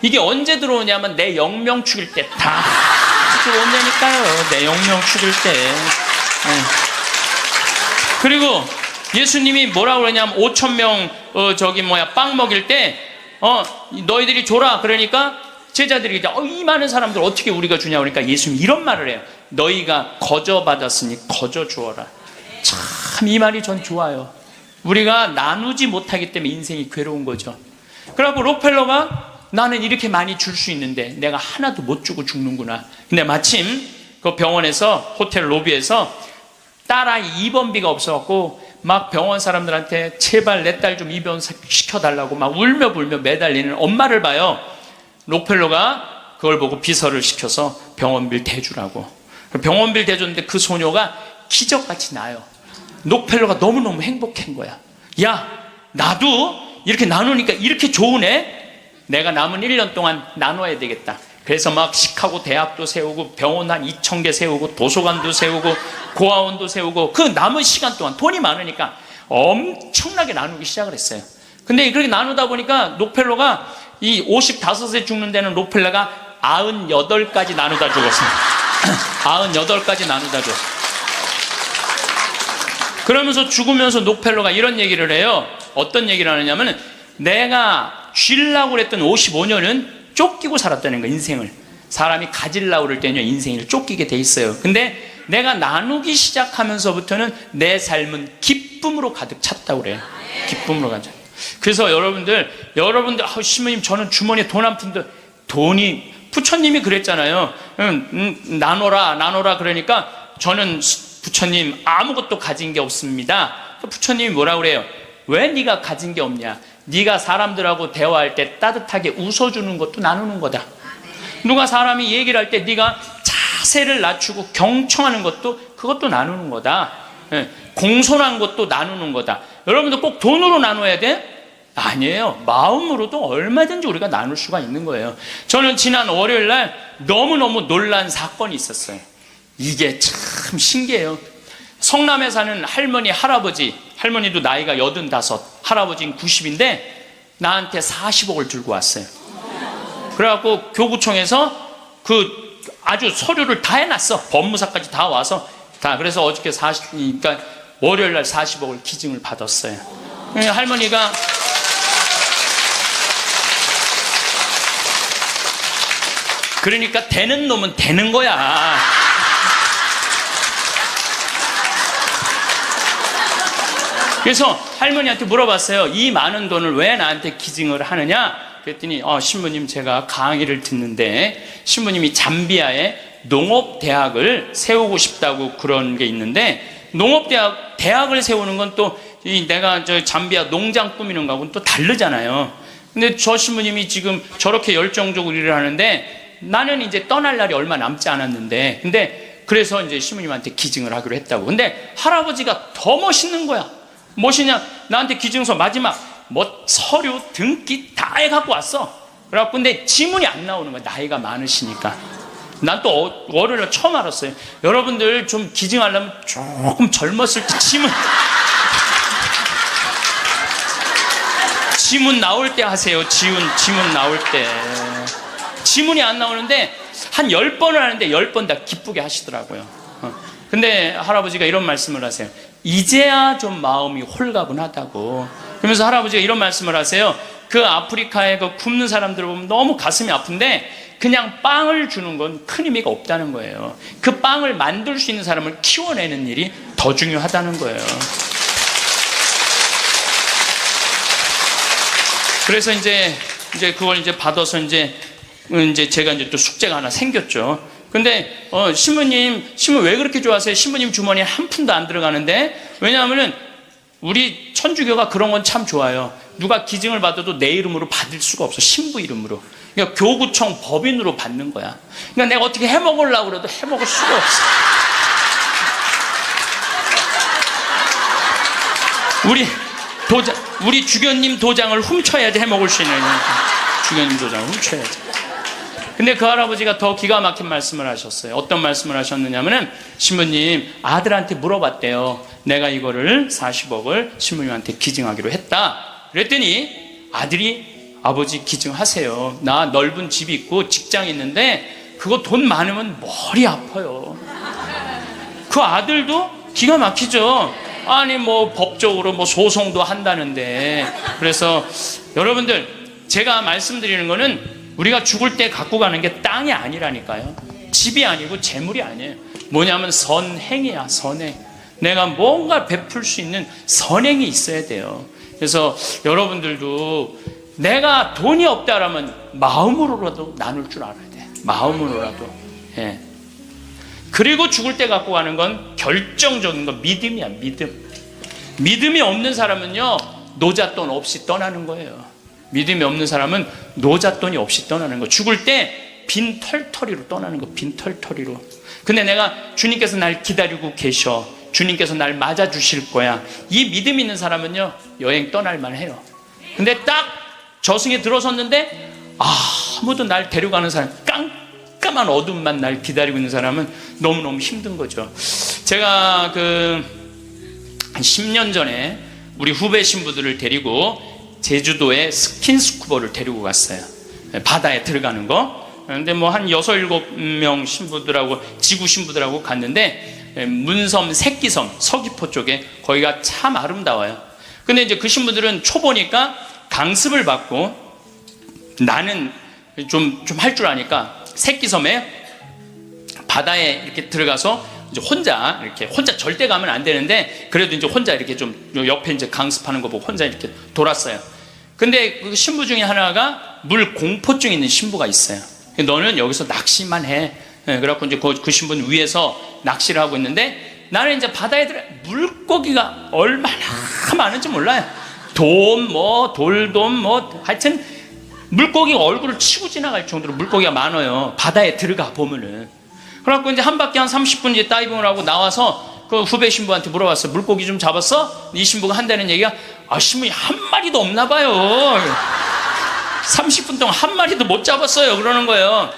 이게 언제 들어오냐면 내 영명 축일 때 다 들어온다니까요. 내 영명 축일 때. 네. 그리고 예수님이 뭐라고 그러냐면 5,000명 빵 먹일 때 너희들이 줘라. 그러니까 제자들이 이 많은 사람들 어떻게 우리가 주냐 그러니까 예수님이 이런 말을 해요. 너희가 거저 받았으니 거저 주어라. 참 이 말이 전 좋아요. 우리가 나누지 못하기 때문에 인생이 괴로운 거죠. 그래갖고 록펠러가 나는 이렇게 많이 줄 수 있는데 내가 하나도 못 주고 죽는구나. 근데 마침 그 병원에서 호텔 로비에서 딸아이 입원비가 없어갖고 막 병원 사람들한테 제발 내 딸 좀 입원 시켜달라고 막 울며 불며 매달리는 엄마를 봐요. 록펠러가 그걸 보고 비서를 시켜서 병원비를 대주라고. 병원비를 대줬는데 그 소녀가 기적같이 나요. 록펠러가 너무너무 행복한 거야. 야, 나도 이렇게 나누니까 이렇게 좋으네? 내가 남은 1년 동안 나눠야 되겠다. 그래서 막 시카고 대학도 세우고 병원 한 2,000개 세우고 도서관도 세우고 고아원도 세우고 그 남은 시간 동안 돈이 많으니까 엄청나게 나누기 시작을 했어요. 근데 그렇게 나누다 보니까 록펠러가 이 55세 죽는 데는 록펠러가 98까지 나누다 죽었습니다. 98까지 나누다 죽었어요. 그러면서 죽으면서 록펠러가 이런 얘기를 해요. 어떤 얘기를 하느냐면 내가 쥐려고 그랬던 55년은 쫓기고 살았다는 거예요. 인생을. 사람이 가지려고 그럴 때는 인생을 쫓기게 돼 있어요. 근데 내가 나누기 시작하면서부터는 내 삶은 기쁨으로 가득 찼다고 그래요. 기쁨으로 가득. 그래서 여러분들 신부님 저는 주머니에 돈 한 푼도 돈이 부처님이 그랬잖아요. 나눠라 그러니까 저는 부처님 아무것도 가진 게 없습니다. 부처님이 뭐라고 그래요? 왜 네가 가진 게 없냐? 네가 사람들하고 대화할 때 따뜻하게 웃어주는 것도 나누는 거다. 누가 사람이 얘기를 할 때 네가 자세를 낮추고 경청하는 것도 그것도 나누는 거다. 공손한 것도 나누는 거다. 여러분들 꼭 돈으로 나눠야 돼? 아니에요. 마음으로도 얼마든지 우리가 나눌 수가 있는 거예요. 저는 지난 월요일 날 너무너무 놀란 사건이 있었어요. 이게 참 신기해요. 성남에 사는 할머니도 나이가 85, 할아버지는 90인데 나한테 40억을 들고 왔어요. 그래갖고 교구청에서 아주 서류를 다 해놨어. 법무사까지 다 와서 그래서 어저께 그러니까 월요일 날 40억을 기증을 받았어요. 할머니가 그러니까 되는 놈은 되는 거야. 그래서 할머니한테 물어봤어요. 이 많은 돈을 왜 나한테 기증을 하느냐? 그랬더니 신부님 제가 강의를 듣는데 신부님이 잠비아에 농업대학을 세우고 싶다고 그런 게 있는데 농업대학을 세우는 건 또 내가 잠비아 농장 꾸미는 거하고는 또 다르잖아요. 근데 저 신부님이 지금 저렇게 열정적으로 일을 하는데 나는 이제 떠날 날이 얼마 남지 않았는데 근데 그래서 이제 신부님한테 기증을 하기로 했다고. 근데 할아버지가 더 멋있는 거야. 무엇이냐? 나한테 기증서 마지막 서류 등기 다 해갖고 왔어. 그래갖고 근데 지문이 안 나오는 거야. 나이가 많으시니까. 난 또 월요일에 처음 알았어요. 여러분들 좀 기증하려면 조금 젊었을 때 지문 나올 때 하세요. 지문 나올 때. 지문이 안 나오는데 한 10번을 하는데 10번 다 기쁘게 하시더라고요. 근데 할아버지가 이런 말씀을 하세요. 이제야 좀 마음이 홀가분하다고. 그러면서 할아버지가 이런 말씀을 하세요. 그 아프리카에 그 굶는 사람들을 보면 너무 가슴이 아픈데 그냥 빵을 주는 건 큰 의미가 없다는 거예요. 그 빵을 만들 수 있는 사람을 키워내는 일이 더 중요하다는 거예요. 그래서 이제 그걸 이제 받아서 이제 제가 이제 또 숙제가 하나 생겼죠. 근데 신부님 왜 그렇게 좋아하세요? 신부님 주머니에 한 푼도 안 들어가는데 왜냐하면은 우리 천주교가 그런 건 참 좋아요. 누가 기증을 받아도 내 이름으로 받을 수가 없어. 신부 이름으로. 그러니까 교구청 법인으로 받는 거야. 그러니까 내가 어떻게 해먹으려고 그래도 해먹을 수가 없어. 우리 주교님 도장을 훔쳐야지 해먹을 수 있는. 주교님 도장을 훔쳐야지. 근데 그 할아버지가 더 기가 막힌 말씀을 하셨어요. 어떤 말씀을 하셨느냐면은, 신부님, 아들한테 물어봤대요. 내가 이거를 40억을 신부님한테 기증하기로 했다. 그랬더니 아들이, 아버지 기증하세요. 나 넓은 집이 있고 직장이 있는데 그거 돈 많으면 머리 아파요. 그 아들도 기가 막히죠. 아니 뭐 법적으로 뭐 소송도 한다는데. 그래서 여러분들, 제가 말씀드리는 거는 우리가 죽을 때 갖고 가는 게 땅이 아니라니까요. 집이 아니고 재물이 아니에요. 뭐냐면 선행이야, 선행. 내가 뭔가 베풀 수 있는 선행이 있어야 돼요. 그래서 여러분들도 내가 돈이 없다라면 마음으로라도 나눌 줄 알아야 돼. 마음으로라도. 예. 그리고 죽을 때 갖고 가는 건 결정적인 건 믿음이야, 믿음. 믿음이 없는 사람은요, 노잣돈 없이 떠나는 거예요. 믿음이 없는 사람은 노잣돈이 없이 떠나는 거. 죽을 때 빈 털터리로 떠나는 거. 빈 털터리로. 근데 내가 주님께서 날 기다리고 계셔. 주님께서 날 맞아주실 거야. 이 믿음 있는 사람은요, 여행 떠날 만해요. 근데 딱 저승에 들어섰는데 아무도 날 데려가는 사람, 깜깜한 어둠만 날 기다리고 있는 사람은 너무너무 힘든 거죠. 제가 한 10년 전에 우리 후배 신부들을 데리고 제주도에 스킨스쿠버를 데리고 갔어요. 바다에 들어가는 거. 근데 뭐 한 6, 7명 신부들하고, 지구 신부들하고 갔는데, 문섬, 새끼섬, 서귀포 쪽에, 거기가 참 아름다워요. 근데 이제 그 신부들은 초보니까 강습을 받고, 나는 좀 할 줄 아니까 새끼섬에 바다에 이렇게 들어가서 이제 혼자 절대 가면 안 되는데, 그래도 이제 혼자 이렇게 좀 옆에 이제 강습하는 거 보고 혼자 이렇게 돌았어요. 근데 그 신부 중에 하나가 물 공포증 있는 신부가 있어요. 너는 여기서 낚시만 해. 그래갖고 이제 그 신부는 위에서 낚시를 하고 있는데, 나는 이제 바다에 들어, 물고기가 얼마나 많은지 몰라요. 돌돔, 하여튼 물고기가 얼굴을 치고 지나갈 정도로 물고기가 많아요. 바다에 들어가 보면은. 그래갖고 이제 한 바퀴 한 30분 이제 다이빙을 하고 나와서 그 후배 신부한테 물어봤어요. 물고기 좀 잡았어? 이 신부가 한다는 얘기가, 신부님 한 마리도 없나 봐요. 30분 동안 한 마리도 못 잡았어요. 그러는 거예요.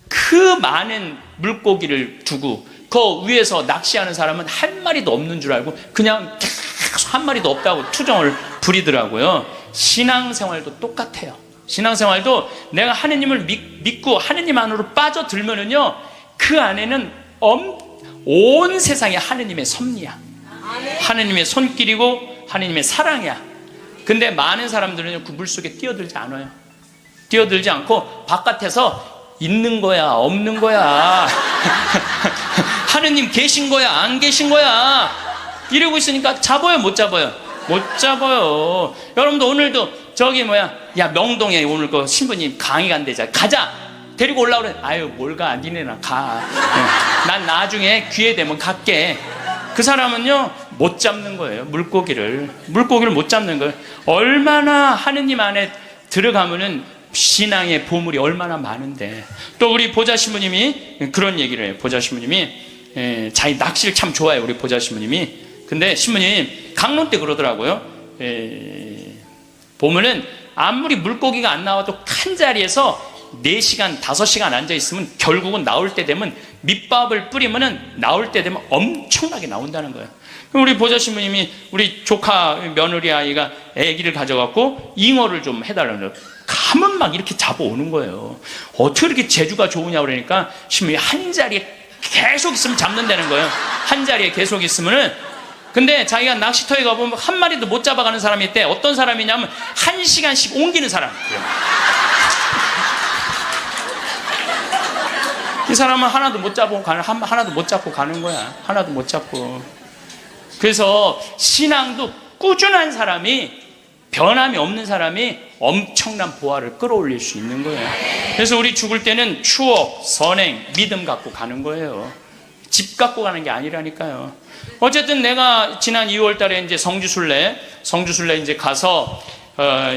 그 많은 물고기를 두고 그 위에서 낚시하는 사람은 한 마리도 없는 줄 알고 그냥 계속 한 마리도 없다고 투정을 부리더라고요. 신앙생활도 똑같아요. 신앙생활도 내가 하느님을 믿고 하느님 안으로 빠져들면은요, 그 안에는 온 세상이 하느님의 섭리야. 하느님의 손길이고 하느님의 사랑이야. 근데 많은 사람들은 그 물속에 뛰어들지 않아요. 뛰어들지 않고 바깥에서 있는 거야, 없는 거야. 하느님 계신 거야, 안 계신 거야. 이러고 있으니까 잡아요, 못 잡아요? 못 잡아요. 여러분도 오늘도 야 명동에 오늘 그 신부님 강의 간대자, 가자. 데리고 올라오래. 아유 뭘 가, 니네나 가. 난 나중에 기회 되면 갈게. 그 사람은요 못 잡는 거예요. 물고기를 못 잡는 거예요. 얼마나 하느님 안에 들어가면은 신앙의 보물이 얼마나 많은데. 또 우리 보자 신부님이 그런 얘기를 해요. 보자 신부님이 자기 낚시를 참 좋아해요. 우리 보자 신부님이. 근데 신부님 강론 때 그러더라고요. 보면은 아무리 물고기가 안 나와도 한 자리에서 4시간, 5시간 앉아있으면 결국은 나올 때 되면 밑밥을 뿌리면은 나올 때 되면 엄청나게 나온다는 거예요. 우리 보자 신부님이 우리 조카 며느리 아이가 아기를 가져갖고 잉어를 좀 해달라는 거예요. 가면 막 이렇게 잡아오는 거예요. 어떻게 이렇게 재주가 좋으냐 그러니까 신부님이 한 자리에 계속 있으면 잡는다는 거예요. 한 자리에 계속 있으면은. 근데 자기가 낚시터에 가보면 한 마리도 못 잡아가는 사람이 있대. 어떤 사람이냐면 1시간씩 옮기는 사람. 이 사람은 하나도 못 잡고 가는 거야. 하나도 못 잡고. 그래서 신앙도 꾸준한 사람이, 변함이 없는 사람이 엄청난 보화를 끌어올릴 수 있는 거예요. 그래서 우리 죽을 때는 추억, 선행, 믿음 갖고 가는 거예요. 집 갖고 가는 게 아니라니까요. 어쨌든 내가 지난 2월 달에 이제 성주순례 이제 가서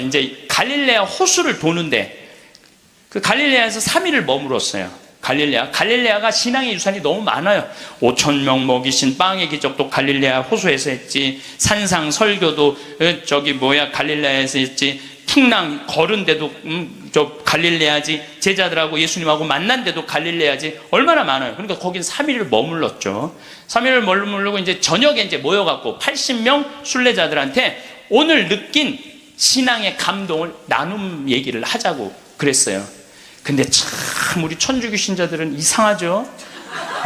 이제 갈릴레아 호수를 도는데, 그 갈릴레아에서 3일을 머물었어요. 갈릴레아가 신앙의 유산이 너무 많아요. 5,000명 먹이신 빵의 기적도 갈릴레아 호수에서 했지. 산상 설교도 갈릴레아에서 했지. 풍랑 걸은데도 저 갈릴레야지, 제자들하고 예수님하고 만난데도 갈릴레야지, 얼마나 많아요. 그러니까 거긴 3일을 머물렀죠. 3일을 머무르고 이제 저녁에 이제 모여갖고 80명 순례자들한테 오늘 느낀 신앙의 감동을 나눔 얘기를 하자고 그랬어요. 근데 참 우리 천주교 신자들은 이상하죠.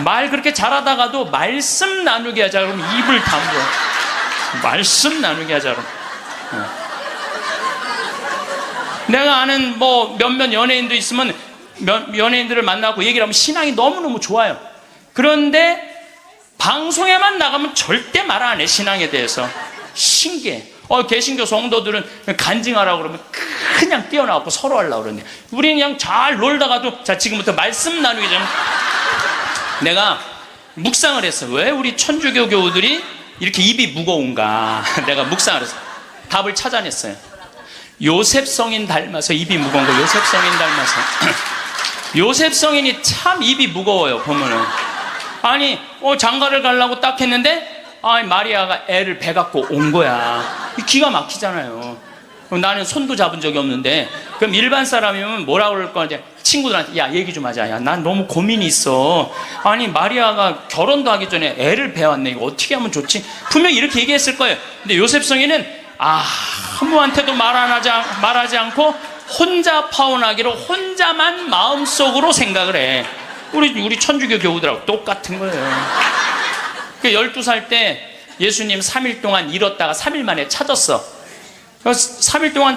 말 그렇게 잘하다가도 말씀 나누게 하자 그러면 입을 다물어. 말씀 나누게 하자 그러면. 내가 아는 뭐 몇몇 연예인도 있으면 연예인들을 만나고 얘기를 하면 신앙이 너무너무 좋아요. 그런데 방송에만 나가면 절대 말 안 해, 신앙에 대해서. 신기해. 개신교 성도들은 간증하라고 그러면 그냥 뛰어나갖고 서로 하려고 그러네. 우리는 그냥 잘 놀다가도 자, 지금부터 말씀 나누기 전에 내가 묵상을 했어. 왜 우리 천주교 교우들이 이렇게 입이 무거운가? 내가 묵상을 했어. 답을 찾아냈어요. 요셉 성인 닮아서 입이 무거운 거. 요셉 성인 닮아서. 요셉 성인이 참 입이 무거워요, 보면은. 아니, 장가를 가려고 딱 했는데, 마리아가 애를 배 갖고 온 거야. 기가 막히잖아요. 나는 손도 잡은 적이 없는데, 그럼 일반 사람이면 뭐라 그럴 거야? 친구들한테, 야, 얘기 좀 하자. 야, 난 너무 고민이 있어. 아니, 마리아가 결혼도 하기 전에 애를 배웠네. 이거 어떻게 하면 좋지? 분명히 이렇게 얘기했을 거예요. 근데 요셉 성인은, 아무한테도 말하지 않고 혼자 파혼하기로 혼자만 마음속으로 생각을 해. 우리 천주교 교우들하고 똑같은 거예요. 12살 때 예수님 3일 동안 잃었다가 3일 만에 찾았어. 3일 동안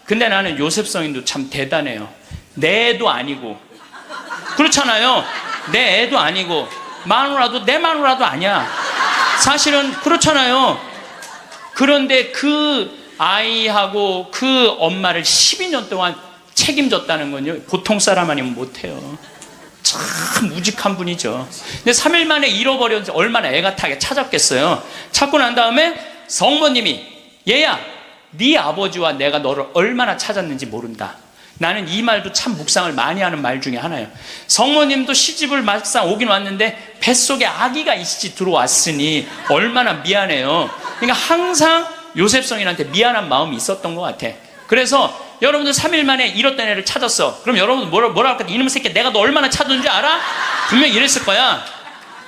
근데 나는 요셉 성인도 참 대단해요. 내 애도 아니고. 그렇잖아요. 내 애도 아니고 마누라도 내 마누라도 아니야. 사실은 그렇잖아요. 그런데 그 아이하고 그 엄마를 12년 동안 책임졌다는 건요, 보통 사람 아니면 못해요. 참 우직한 분이죠. 근데 3일 만에 잃어버렸는지 얼마나 애가 타게 찾았겠어요. 찾고 난 다음에 성모님이, 얘야, 네 아버지와 내가 너를 얼마나 찾았는지 모른다. 나는 이 말도 참 묵상을 많이 하는 말 중에 하나예요. 성모님도 시집을 막상 오긴 왔는데 뱃속에 아기가 이씨 들어왔으니 얼마나 미안해요. 그러니까 항상 요셉 성인한테 미안한 마음이 있었던 것 같아. 그래서 여러분들 3일 만에 잃었던 애를 찾았어. 그럼 여러분들 뭐라 할까? 이놈의 새끼 내가 너 얼마나 찾았는지 알아? 분명히 이랬을 거야.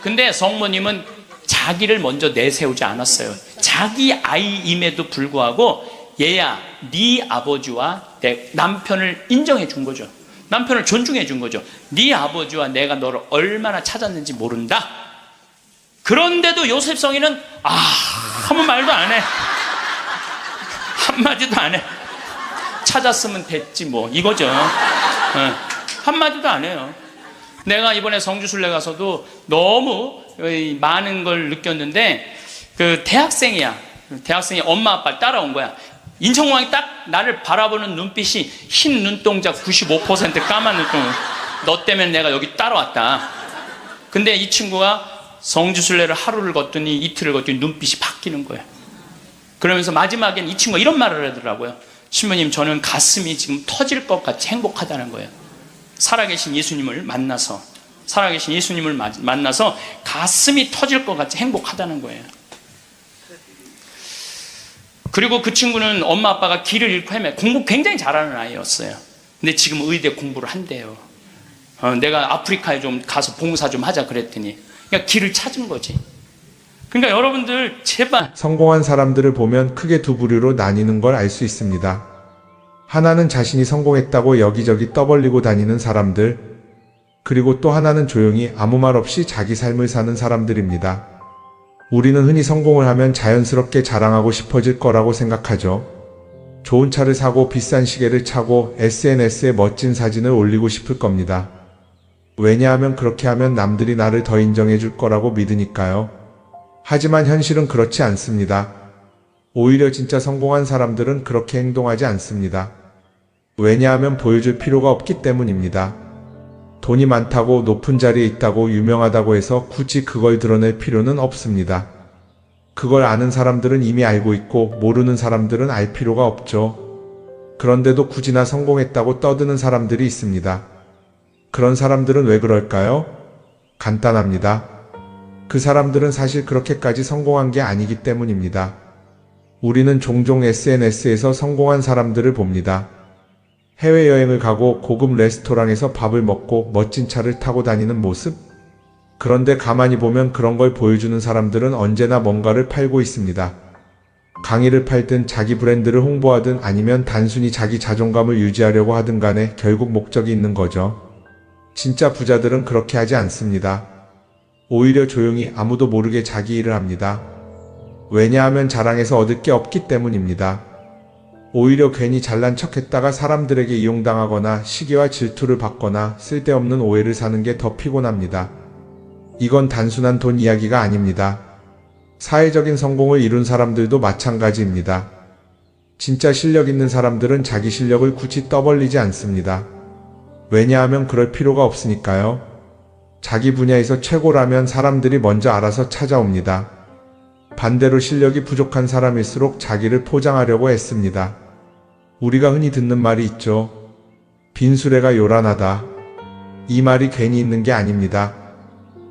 근데 성모님은 자기를 먼저 내세우지 않았어요. 자기 아이임에도 불구하고 얘야, 네 아버지와 내 남편을 인정해 준 거죠. 남편을 존중해 준 거죠. 네 아버지와 내가 너를 얼마나 찾았는지 모른다. 그런데도 요셉 성인은 아무 말도 안 해. 한마디도 안 해. 찾았으면 됐지 뭐 이거죠. 한마디도 안 해요. 내가 이번에 성주순례 가서도 너무 많은 걸 느꼈는데, 그 대학생이 엄마 아빠를 따라온 거야. 인천공항이 딱 나를 바라보는 눈빛이 흰 눈동자 95% 까만 눈동자. 너 때문에 내가 여기 따라왔다. 근데 이 친구가 성주순례를 하루를 걷더니 이틀을 걷더니 눈빛이 바뀌는 거예요. 그러면서 마지막엔 이 친구가 이런 말을 하더라고요. 신부님, 저는 가슴이 지금 터질 것 같이 행복하다는 거예요. 살아계신 예수님을 만나서 가슴이 터질 것 같이 행복하다는 거예요. 그리고 그 친구는 엄마 아빠가 길을 잃고 공부 굉장히 잘하는 아이였어요. 근데 지금 의대 공부를 한대요. 내가 아프리카에 좀 가서 봉사 좀 하자 그랬더니, 그러니까 길을 찾은 거지. 그러니까 여러분들 제발, 성공한 사람들을 보면 크게 두 부류로 나뉘는 걸 알 수 있습니다. 하나는 자신이 성공했다고 여기저기 떠벌리고 다니는 사람들, 그리고 또 하나는 조용히 아무 말 없이 자기 삶을 사는 사람들입니다. 우리는 흔히 성공을 하면 자연스럽게 자랑하고 싶어질 거라고 생각하죠. 좋은 차를 사고 비싼 시계를 차고 SNS에 멋진 사진을 올리고 싶을 겁니다. 왜냐하면 그렇게 하면 남들이 나를 더 인정해 줄 거라고 믿으니까요. 하지만 현실은 그렇지 않습니다. 오히려 진짜 성공한 사람들은 그렇게 행동하지 않습니다. 왜냐하면 보여줄 필요가 없기 때문입니다. 돈이 많다고 높은 자리에 있다고 유명하다고 해서 굳이 그걸 드러낼 필요는 없습니다. 그걸 아는 사람들은 이미 알고 있고 모르는 사람들은 알 필요가 없죠. 그런데도 굳이나 성공했다고 떠드는 사람들이 있습니다. 그런 사람들은 왜 그럴까요? 간단합니다. 그 사람들은 사실 그렇게까지 성공한 게 아니기 때문입니다. 우리는 종종 SNS에서 성공한 사람들을 봅니다. 해외여행을 가고 고급 레스토랑에서 밥을 먹고 멋진 차를 타고 다니는 모습? 그런데 가만히 보면 그런 걸 보여주는 사람들은 언제나 뭔가를 팔고 있습니다. 강의를 팔든 자기 브랜드를 홍보하든 아니면 단순히 자기 자존감을 유지하려고 하든 간에 결국 목적이 있는 거죠. 진짜 부자들은 그렇게 하지 않습니다. 오히려 조용히 아무도 모르게 자기 일을 합니다. 왜냐하면 자랑해서 얻을 게 없기 때문입니다. 오히려 괜히 잘난 척했다가 사람들에게 이용당하거나 시기와 질투를 받거나 쓸데없는 오해를 사는 게 더 피곤합니다. 이건 단순한 돈 이야기가 아닙니다. 사회적인 성공을 이룬 사람들도 마찬가지입니다. 진짜 실력 있는 사람들은 자기 실력을 굳이 떠벌리지 않습니다. 왜냐하면 그럴 필요가 없으니까요. 자기 분야에서 최고라면 사람들이 먼저 알아서 찾아옵니다. 반대로 실력이 부족한 사람일수록 자기를 포장하려고 애씁니다. 우리가 흔히 듣는 말이 있죠. 빈수레가 요란하다. 이 말이 괜히 있는 게 아닙니다.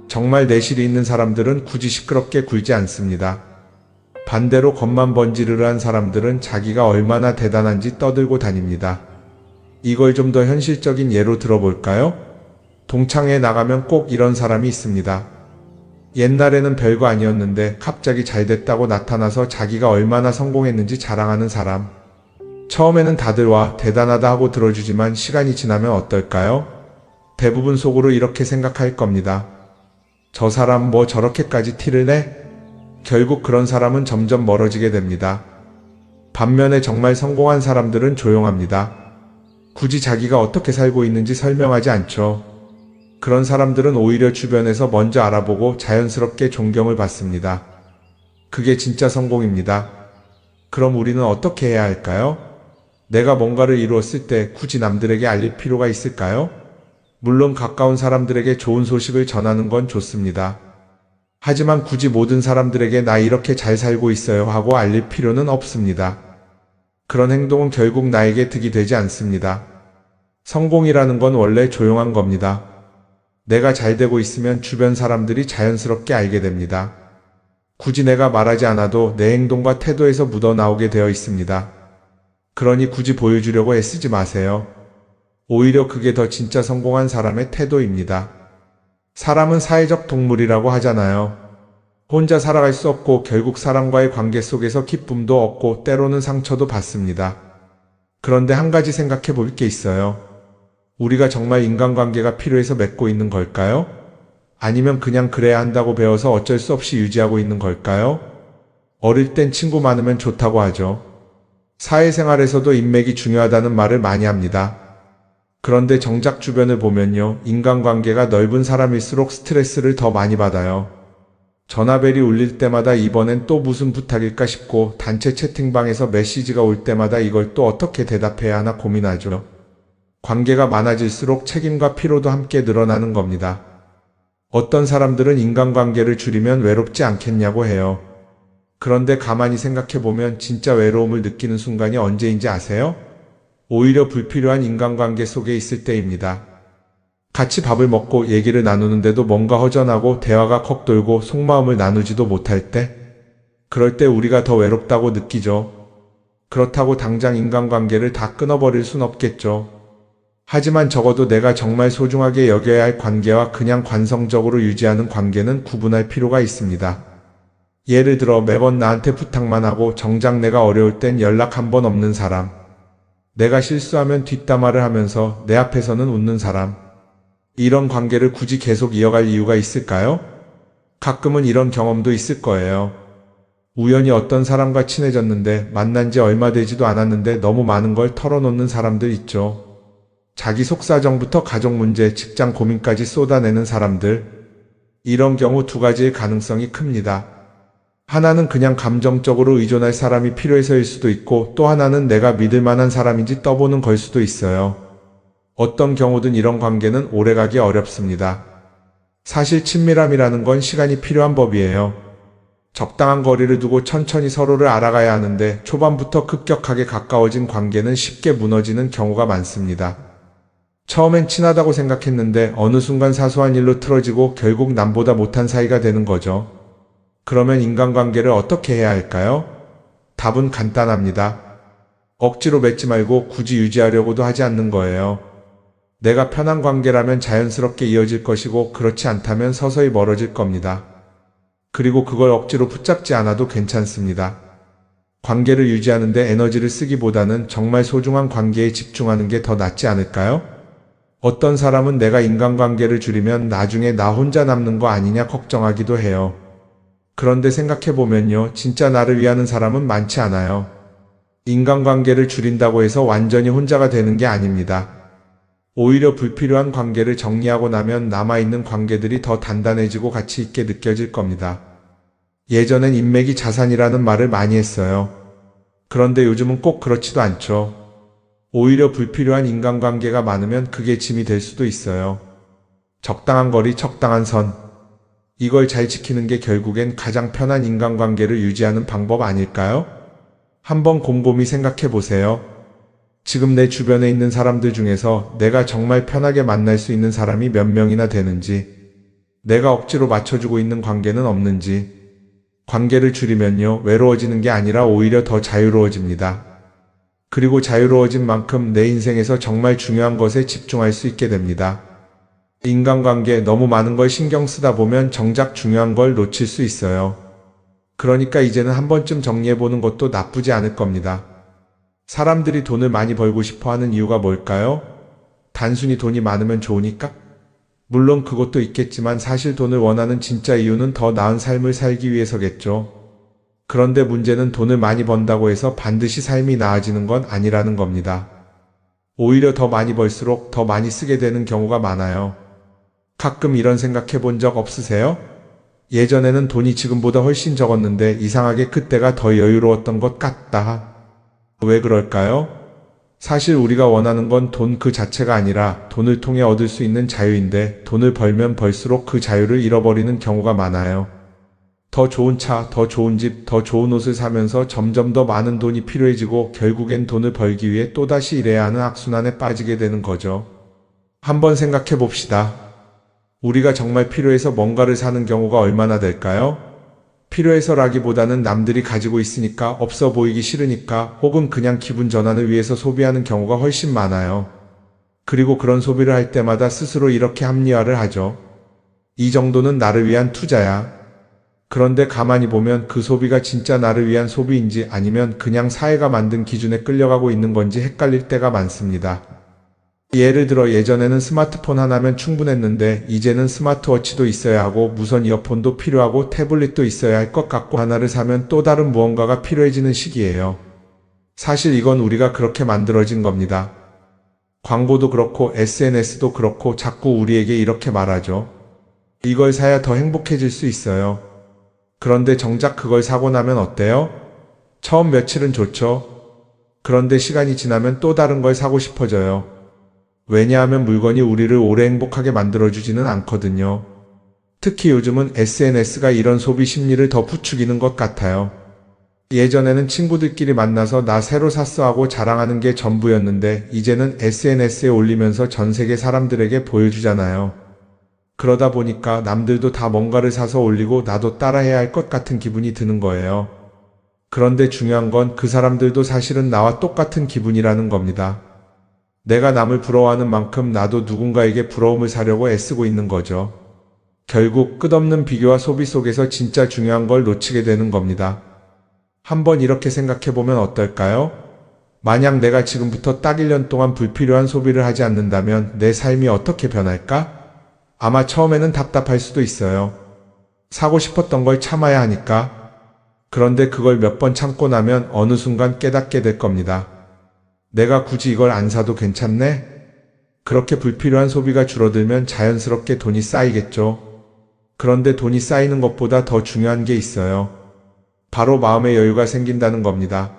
정말 내실이 있는 사람들은 굳이 시끄럽게 굴지 않습니다. 반대로 겉만 번지르르한 사람들은 자기가 얼마나 대단한지 떠들고 다닙니다. 이걸 좀 더 현실적인 예로 들어볼까요? 동창회에 나가면 꼭 이런 사람이 있습니다. 옛날에는 별거 아니었는데 갑자기 잘 됐다고 나타나서 자기가 얼마나 성공했는지 자랑하는 사람. 처음에는 다들 와 대단하다 하고 들어주지만 시간이 지나면 어떨까요? 대부분 속으로 이렇게 생각할 겁니다. 저 사람 뭐 저렇게까지 티를 내? 결국 그런 사람은 점점 멀어지게 됩니다. 반면에 정말 성공한 사람들은 조용합니다. 굳이 자기가 어떻게 살고 있는지 설명하지 않죠. 그런 사람들은 오히려 주변에서 먼저 알아보고 자연스럽게 존경을 받습니다. 그게 진짜 성공입니다. 그럼 우리는 어떻게 해야 할까요? 내가 뭔가를 이루었을 때 굳이 남들에게 알릴 필요가 있을까요? 물론 가까운 사람들에게 좋은 소식을 전하는 건 좋습니다. 하지만 굳이 모든 사람들에게 나 이렇게 잘 살고 있어요 하고 알릴 필요는 없습니다. 그런 행동은 결국 나에게 득이 되지 않습니다. 성공이라는 건 원래 조용한 겁니다. 내가 잘 되고 있으면 주변 사람들이 자연스럽게 알게 됩니다. 굳이 내가 말하지 않아도 내 행동과 태도에서 묻어나오게 되어 있습니다. 그러니 굳이 보여주려고 애쓰지 마세요. 오히려 그게 더 진짜 성공한 사람의 태도입니다. 사람은 사회적 동물이라고 하잖아요. 혼자 살아갈 수 없고 결국 사람과의 관계 속에서 기쁨도 얻고 때로는 상처도 받습니다. 그런데 한 가지 생각해 볼 게 있어요. 우리가 정말 인간관계가 필요해서 맺고 있는 걸까요? 아니면 그냥 그래야 한다고 배워서 어쩔 수 없이 유지하고 있는 걸까요? 어릴 땐 친구 많으면 좋다고 하죠. 사회생활에서도 인맥이 중요하다는 말을 많이 합니다. 그런데 정작 주변을 보면요. 인간관계가 넓은 사람일수록 스트레스를 더 많이 받아요. 전화벨이 울릴 때마다 이번엔 또 무슨 부탁일까 싶고 단체 채팅방에서 메시지가 올 때마다 이걸 또 어떻게 대답해야 하나 고민하죠. 관계가 많아질수록 책임과 피로도 함께 늘어나는 겁니다. 어떤 사람들은 인간관계를 줄이면 외롭지 않겠냐고 해요. 그런데 가만히 생각해보면 진짜 외로움을 느끼는 순간이 언제인지 아세요? 오히려 불필요한 인간관계 속에 있을 때입니다. 같이 밥을 먹고 얘기를 나누는데도 뭔가 허전하고 대화가 컥 돌고 속마음을 나누지도 못할 때, 그럴 때 우리가 더 외롭다고 느끼죠. 그렇다고 당장 인간관계를 다 끊어버릴 순 없겠죠. 하지만 적어도 내가 정말 소중하게 여겨야 할 관계와 그냥 관성적으로 유지하는 관계는 구분할 필요가 있습니다. 예를 들어 매번 나한테 부탁만 하고 정작 내가 어려울 땐 연락 한 번 없는 사람. 내가 실수하면 뒷담화를 하면서 내 앞에서는 웃는 사람. 이런 관계를 굳이 계속 이어갈 이유가 있을까요? 가끔은 이런 경험도 있을 거예요. 우연히 어떤 사람과 친해졌는데 만난 지 얼마 되지도 않았는데 너무 많은 걸 털어놓는 사람들 있죠. 자기 속사정부터 가족 문제, 직장 고민까지 쏟아내는 사람들. 이런 경우 두 가지의 가능성이 큽니다. 하나는 그냥 감정적으로 의존할 사람이 필요해서일 수도 있고 또 하나는 내가 믿을 만한 사람인지 떠보는 걸 수도 있어요. 어떤 경우든 이런 관계는 오래가기 어렵습니다. 사실 친밀함이라는 건 시간이 필요한 법이에요. 적당한 거리를 두고 천천히 서로를 알아가야 하는데 초반부터 급격하게 가까워진 관계는 쉽게 무너지는 경우가 많습니다. 처음엔 친하다고 생각했는데 어느 순간 사소한 일로 틀어지고 결국 남보다 못한 사이가 되는 거죠. 그러면 인간관계를 어떻게 해야 할까요? 답은 간단합니다. 억지로 맺지 말고 굳이 유지하려고도 하지 않는 거예요. 내가 편한 관계라면 자연스럽게 이어질 것이고 그렇지 않다면 서서히 멀어질 겁니다. 그리고 그걸 억지로 붙잡지 않아도 괜찮습니다. 관계를 유지하는데 에너지를 쓰기보다는 정말 소중한 관계에 집중하는 게 더 낫지 않을까요? 어떤 사람은 내가 인간관계를 줄이면 나중에 나 혼자 남는 거 아니냐 걱정하기도 해요. 그런데 생각해보면요, 진짜 나를 위하는 사람은 많지 않아요. 인간관계를 줄인다고 해서 완전히 혼자가 되는 게 아닙니다. 오히려 불필요한 관계를 정리하고 나면 남아있는 관계들이 더 단단해지고 가치 있게 느껴질 겁니다. 예전엔 인맥이 자산이라는 말을 많이 했어요. 그런데 요즘은 꼭 그렇지도 않죠. 오히려 불필요한 인간관계가 많으면 그게 짐이 될 수도 있어요. 적당한 거리, 적당한 선. 이걸 잘 지키는 게 결국엔 가장 편한 인간관계를 유지하는 방법 아닐까요? 한번 곰곰이 생각해 보세요. 지금 내 주변에 있는 사람들 중에서 내가 정말 편하게 만날 수 있는 사람이 몇 명이나 되는지, 내가 억지로 맞춰주고 있는 관계는 없는지. 관계를 줄이면요, 외로워지는 게 아니라 오히려 더 자유로워집니다. 그리고 자유로워진 만큼 내 인생에서 정말 중요한 것에 집중할 수 있게 됩니다. 인간관계 너무 많은 걸 신경 쓰다 보면 정작 중요한 걸 놓칠 수 있어요. 그러니까 이제는 한 번쯤 정리해보는 것도 나쁘지 않을 겁니다. 사람들이 돈을 많이 벌고 싶어 하는 이유가 뭘까요? 단순히 돈이 많으면 좋으니까? 물론 그것도 있겠지만 사실 돈을 원하는 진짜 이유는 더 나은 삶을 살기 위해서겠죠. 그런데 문제는 돈을 많이 번다고 해서 반드시 삶이 나아지는 건 아니라는 겁니다. 오히려 더 많이 벌수록 더 많이 쓰게 되는 경우가 많아요. 가끔 이런 생각해 본 적 없으세요? 예전에는 돈이 지금보다 훨씬 적었는데 이상하게 그때가 더 여유로웠던 것 같다. 왜 그럴까요? 사실 우리가 원하는 건 돈 그 자체가 아니라 돈을 통해 얻을 수 있는 자유인데 돈을 벌면 벌수록 그 자유를 잃어버리는 경우가 많아요. 더 좋은 차, 더 좋은 집, 더 좋은 옷을 사면서 점점 더 많은 돈이 필요해지고 결국엔 돈을 벌기 위해 또다시 일해야 하는 악순환에 빠지게 되는 거죠. 한번 생각해 봅시다. 우리가 정말 필요해서 뭔가를 사는 경우가 얼마나 될까요? 필요해서라기보다는 남들이 가지고 있으니까, 없어 보이기 싫으니까, 혹은 그냥 기분 전환을 위해서 소비하는 경우가 훨씬 많아요. 그리고 그런 소비를 할 때마다 스스로 이렇게 합리화를 하죠. 이 정도는 나를 위한 투자야. 그런데 가만히 보면 그 소비가 진짜 나를 위한 소비인지 아니면 그냥 사회가 만든 기준에 끌려가고 있는 건지 헷갈릴 때가 많습니다. 예를 들어 예전에는 스마트폰 하나면 충분했는데 이제는 스마트워치도 있어야 하고 무선 이어폰도 필요하고 태블릿도 있어야 할 것 같고 하나를 사면 또 다른 무언가가 필요해지는 시기예요. 사실 이건 우리가 그렇게 만들어진 겁니다. 광고도 그렇고 SNS도 그렇고 자꾸 우리에게 이렇게 말하죠. 이걸 사야 더 행복해질 수 있어요. 그런데 정작 그걸 사고 나면 어때요? 처음 며칠은 좋죠. 그런데 시간이 지나면 또 다른 걸 사고 싶어져요. 왜냐하면 물건이 우리를 오래 행복하게 만들어주지는 않거든요. 특히 요즘은 SNS가 이런 소비 심리를 더 부추기는 것 같아요. 예전에는 친구들끼리 만나서 나 새로 샀어 하고 자랑하는 게 전부였는데 이제는 SNS에 올리면서 전 세계 사람들에게 보여주잖아요. 그러다 보니까 남들도 다 뭔가를 사서 올리고 나도 따라해야 할 것 같은 기분이 드는 거예요. 그런데 중요한 건 그 사람들도 사실은 나와 똑같은 기분이라는 겁니다. 내가 남을 부러워하는 만큼 나도 누군가에게 부러움을 사려고 애쓰고 있는 거죠. 결국 끝없는 비교와 소비 속에서 진짜 중요한 걸 놓치게 되는 겁니다. 한번 이렇게 생각해보면 어떨까요? 만약 내가 지금부터 딱 1년 동안 불필요한 소비를 하지 않는다면 내 삶이 어떻게 변할까? 아마 처음에는 답답할 수도 있어요. 사고 싶었던 걸 참아야 하니까. 그런데 그걸 몇 번 참고 나면 어느 순간 깨닫게 될 겁니다. 내가 굳이 이걸 안 사도 괜찮네? 그렇게 불필요한 소비가 줄어들면 자연스럽게 돈이 쌓이겠죠. 그런데 돈이 쌓이는 것보다 더 중요한 게 있어요. 바로 마음의 여유가 생긴다는 겁니다.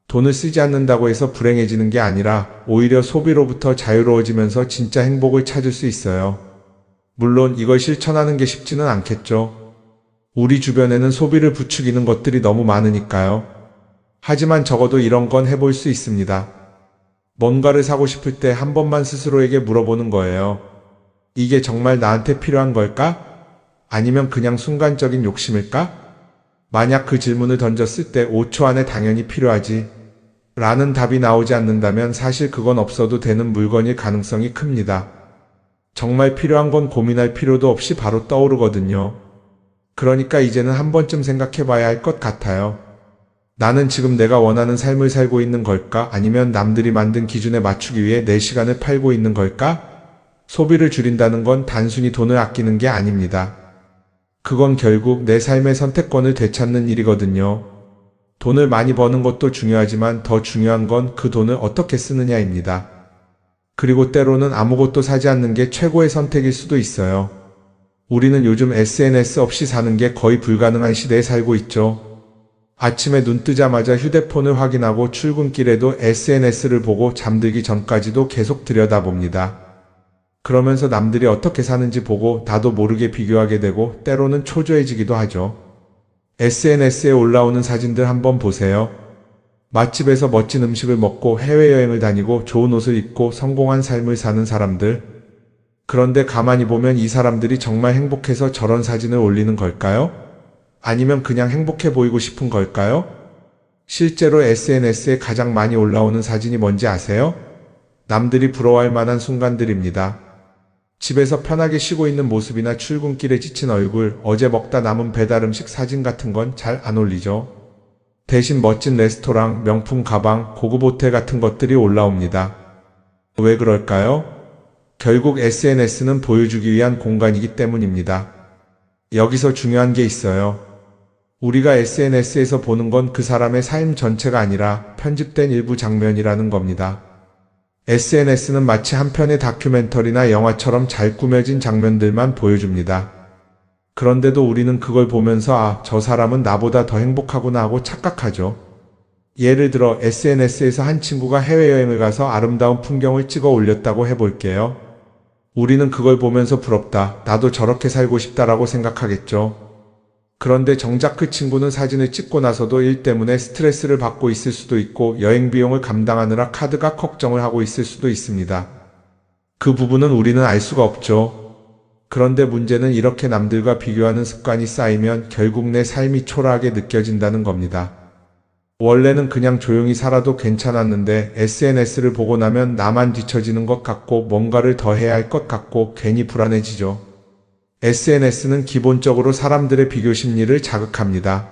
돈을 쓰지 않는다고 해서 불행해지는 게 아니라 오히려 소비로부터 자유로워지면서 진짜 행복을 찾을 수 있어요. 물론 이걸 실천하는 게 쉽지는 않겠죠. 우리 주변에는 소비를 부추기는 것들이 너무 많으니까요. 하지만 적어도 이런 건 해볼 수 있습니다. 뭔가를 사고 싶을 때 한 번만 스스로에게 물어보는 거예요. 이게 정말 나한테 필요한 걸까? 아니면 그냥 순간적인 욕심일까? 만약 그 질문을 던졌을 때 5초 안에 당연히 필요하지 라는 답이 나오지 않는다면 사실 그건 없어도 되는 물건일 가능성이 큽니다. 정말 필요한 건 고민할 필요도 없이 바로 떠오르거든요. 그러니까 이제는 한 번쯤 생각해 봐야 할 것 같아요. 나는 지금 내가 원하는 삶을 살고 있는 걸까? 아니면 남들이 만든 기준에 맞추기 위해 내 시간을 팔고 있는 걸까? 소비를 줄인다는 건 단순히 돈을 아끼는 게 아닙니다. 그건 결국 내 삶의 선택권을 되찾는 일이거든요. 돈을 많이 버는 것도 중요하지만 더 중요한 건 그 돈을 어떻게 쓰느냐입니다. 그리고 때로는 아무것도 사지 않는 게 최고의 선택일 수도 있어요. 우리는 요즘 SNS 없이 사는 게 거의 불가능한 시대에 살고 있죠. 아침에 눈 뜨자마자 휴대폰을 확인하고 출근길에도 SNS를 보고 잠들기 전까지도 계속 들여다봅니다. 그러면서 남들이 어떻게 사는지 보고 나도 모르게 비교하게 되고 때로는 초조해지기도 하죠. SNS에 올라오는 사진들 한번 보세요. 맛집에서 멋진 음식을 먹고 해외여행을 다니고 좋은 옷을 입고 성공한 삶을 사는 사람들. 그런데 가만히 보면 이 사람들이 정말 행복해서 저런 사진을 올리는 걸까요? 아니면 그냥 행복해 보이고 싶은 걸까요? 실제로 SNS에 가장 많이 올라오는 사진이 뭔지 아세요? 남들이 부러워할 만한 순간들입니다. 집에서 편하게 쉬고 있는 모습이나 출근길에 지친 얼굴, 어제 먹다 남은 배달 음식 사진 같은 건 잘 안 올리죠. 대신 멋진 레스토랑, 명품 가방, 고급 호텔 같은 것들이 올라옵니다. 왜 그럴까요? 결국 SNS는 보여주기 위한 공간이기 때문입니다. 여기서 중요한 게 있어요. 우리가 SNS에서 보는 건 그 사람의 삶 전체가 아니라 편집된 일부 장면이라는 겁니다. SNS는 마치 한 편의 다큐멘터리나 영화처럼 잘 꾸며진 장면들만 보여줍니다. 그런데도 우리는 그걸 보면서 아, 저 사람은 나보다 더 행복하구나 하고 착각하죠. 예를 들어 SNS에서 한 친구가 해외여행을 가서 아름다운 풍경을 찍어 올렸다고 해볼게요. 우리는 그걸 보면서 부럽다, 나도 저렇게 살고 싶다라고 생각하겠죠. 그런데 정작 그 친구는 사진을 찍고 나서도 일 때문에 스트레스를 받고 있을 수도 있고 여행 비용을 감당하느라 카드가 걱정을 하고 있을 수도 있습니다. 그 부분은 우리는 알 수가 없죠. 그런데 문제는 이렇게 남들과 비교하는 습관이 쌓이면 결국 내 삶이 초라하게 느껴진다는 겁니다. 원래는 그냥 조용히 살아도 괜찮았는데 SNS를 보고 나면 나만 뒤처지는 것 같고 뭔가를 더 해야 할 것 같고 괜히 불안해지죠. SNS는 기본적으로 사람들의 비교 심리를 자극합니다.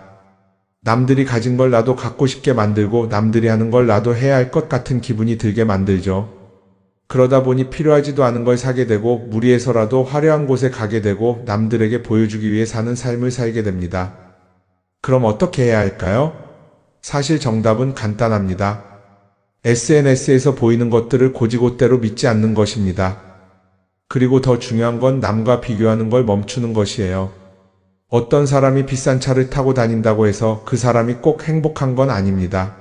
남들이 가진 걸 나도 갖고 싶게 만들고 남들이 하는 걸 나도 해야 할 것 같은 기분이 들게 만들죠. 그러다 보니 필요하지도 않은 걸 사게 되고 무리해서라도 화려한 곳에 가게 되고 남들에게 보여주기 위해 사는 삶을 살게 됩니다. 그럼 어떻게 해야 할까요? 사실 정답은 간단합니다. SNS에서 보이는 것들을 곧이곧대로 믿지 않는 것입니다. 그리고 더 중요한 건 남과 비교하는 걸 멈추는 것이에요. 어떤 사람이 비싼 차를 타고 다닌다고 해서 그 사람이 꼭 행복한 건 아닙니다.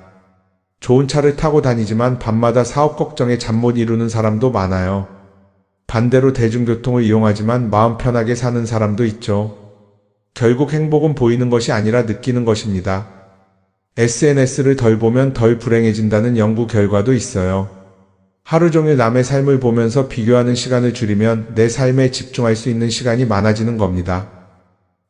좋은 차를 타고 다니지만 밤마다 사업 걱정에 잠 못 이루는 사람도 많아요. 반대로 대중교통을 이용하지만 마음 편하게 사는 사람도 있죠. 결국 행복은 보이는 것이 아니라 느끼는 것입니다. SNS를 덜 보면 덜 불행해진다는 연구 결과도 있어요. 하루 종일 남의 삶을 보면서 비교하는 시간을 줄이면 내 삶에 집중할 수 있는 시간이 많아지는 겁니다.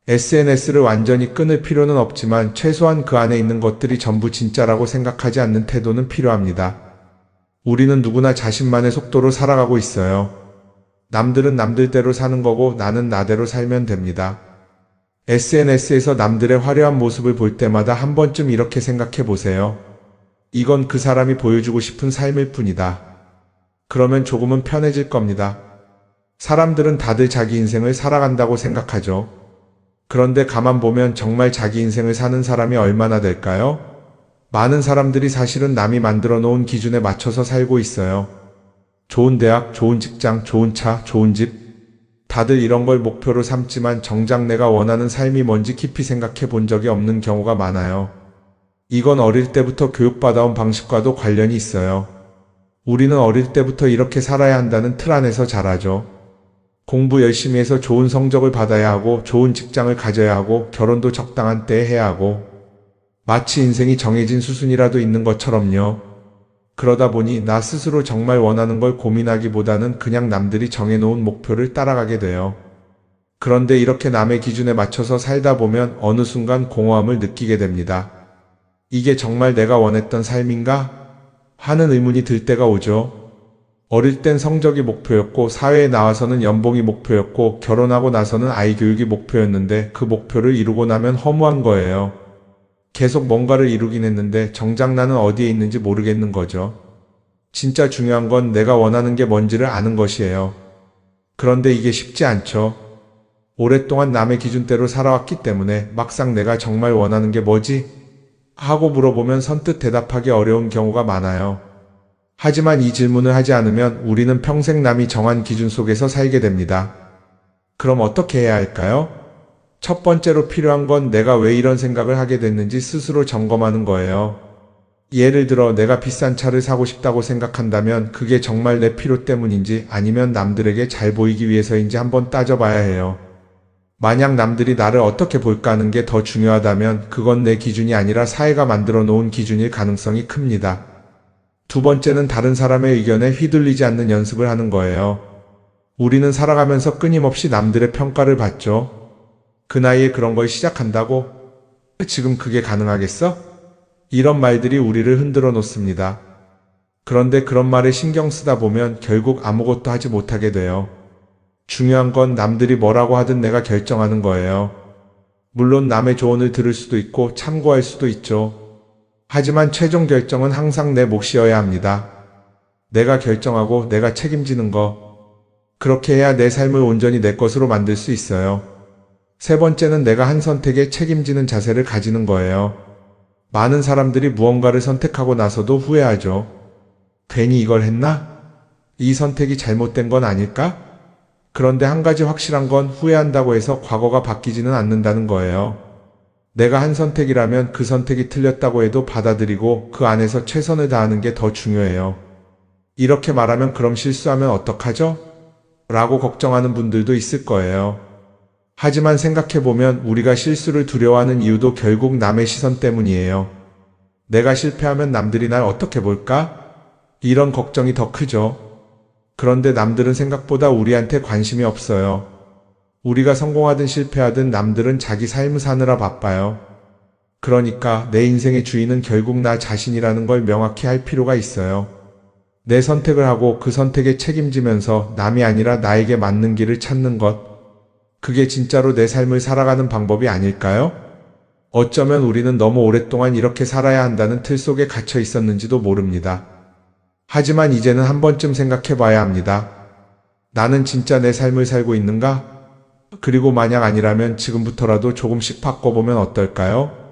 SNS를 완전히 끊을 필요는 없지만 최소한 그 안에 있는 것들이 전부 진짜라고 생각하지 않는 태도는 필요합니다. 우리는 누구나 자신만의 속도로 살아가고 있어요. 남들은 남들대로 사는 거고 나는 나대로 살면 됩니다. SNS에서 남들의 화려한 모습을 볼 때마다 한 번쯤 이렇게 생각해 보세요. 이건 그 사람이 보여주고 싶은 삶일 뿐이다. 그러면 조금은 편해질 겁니다. 사람들은 다들 자기 인생을 살아간다고 생각하죠. 그런데 가만 보면 정말 자기 인생을 사는 사람이 얼마나 될까요? 많은 사람들이 사실은 남이 만들어 놓은 기준에 맞춰서 살고 있어요. 좋은 대학, 좋은 직장, 좋은 차, 좋은 집. 다들 이런 걸 목표로 삼지만 정작 내가 원하는 삶이 뭔지 깊이 생각해 본 적이 없는 경우가 많아요. 이건 어릴 때부터 교육받아온 방식과도 관련이 있어요. 우리는 어릴 때부터 이렇게 살아야 한다는 틀 안에서 자라죠. 공부 열심히 해서 좋은 성적을 받아야 하고 좋은 직장을 가져야 하고 결혼도 적당한 때에 해야 하고 마치 인생이 정해진 수순이라도 있는 것처럼요. 그러다 보니 나 스스로 정말 원하는 걸 고민하기보다는 그냥 남들이 정해놓은 목표를 따라가게 돼요. 그런데 이렇게 남의 기준에 맞춰서 살다 보면 어느 순간 공허함을 느끼게 됩니다. 이게 정말 내가 원했던 삶인가? 하는 의문이 들 때가 오죠. 어릴 땐 성적이 목표였고, 사회에 나와서는 연봉이 목표였고, 결혼하고 나서는 아이 교육이 목표였는데 그 목표를 이루고 나면 허무한 거예요. 계속 뭔가를 이루긴 했는데 정작 나는 어디에 있는지 모르겠는 거죠. 진짜 중요한 건 내가 원하는 게 뭔지를 아는 것이에요. 그런데 이게 쉽지 않죠. 오랫동안 남의 기준대로 살아왔기 때문에 막상 내가 정말 원하는 게 뭐지? 하고 물어보면 선뜻 대답하기 어려운 경우가 많아요. 하지만 이 질문을 하지 않으면 우리는 평생 남이 정한 기준 속에서 살게 됩니다. 그럼 어떻게 해야 할까요? 첫 번째로 필요한 건 내가 왜 이런 생각을 하게 됐는지 스스로 점검하는 거예요. 예를 들어 내가 비싼 차를 사고 싶다고 생각한다면 그게 정말 내 필요 때문인지 아니면 남들에게 잘 보이기 위해서인지 한번 따져봐야 해요. 만약 남들이 나를 어떻게 볼까 하는 게 더 중요하다면 그건 내 기준이 아니라 사회가 만들어 놓은 기준일 가능성이 큽니다. 두 번째는 다른 사람의 의견에 휘둘리지 않는 연습을 하는 거예요. 우리는 살아가면서 끊임없이 남들의 평가를 받죠. 그 나이에 그런 걸 시작한다고? 지금 그게 가능하겠어? 이런 말들이 우리를 흔들어 놓습니다. 그런데 그런 말에 신경 쓰다 보면 결국 아무것도 하지 못하게 돼요. 중요한 건 남들이 뭐라고 하든 내가 결정하는 거예요. 물론 남의 조언을 들을 수도 있고 참고할 수도 있죠. 하지만 최종 결정은 항상 내 몫이어야 합니다. 내가 결정하고 내가 책임지는 거. 그렇게 해야 내 삶을 온전히 내 것으로 만들 수 있어요. 세 번째는 내가 한 선택에 책임지는 자세를 가지는 거예요. 많은 사람들이 무언가를 선택하고 나서도 후회하죠. 괜히 이걸 했나? 이 선택이 잘못된 건 아닐까? 그런데 한 가지 확실한 건 후회한다고 해서 과거가 바뀌지는 않는다는 거예요. 내가 한 선택이라면 그 선택이 틀렸다고 해도 받아들이고 그 안에서 최선을 다하는 게 더 중요해요. 이렇게 말하면 그럼 실수하면 어떡하죠? 라고 걱정하는 분들도 있을 거예요. 하지만 생각해보면 우리가 실수를 두려워하는 이유도 결국 남의 시선 때문이에요. 내가 실패하면 남들이 날 어떻게 볼까? 이런 걱정이 더 크죠. 그런데 남들은 생각보다 우리한테 관심이 없어요. 우리가 성공하든 실패하든 남들은 자기 삶을 사느라 바빠요. 그러니까 내 인생의 주인은 결국 나 자신이라는 걸 명확히 할 필요가 있어요. 내 선택을 하고 그 선택에 책임지면서 남이 아니라 나에게 맞는 길을 찾는 것. 그게 진짜로 내 삶을 살아가는 방법이 아닐까요? 어쩌면 우리는 너무 오랫동안 이렇게 살아야 한다는 틀 속에 갇혀 있었는지도 모릅니다. 하지만 이제는 한 번쯤 생각해 봐야 합니다. 나는 진짜 내 삶을 살고 있는가? 그리고 만약 아니라면 지금부터라도 조금씩 바꿔보면 어떨까요?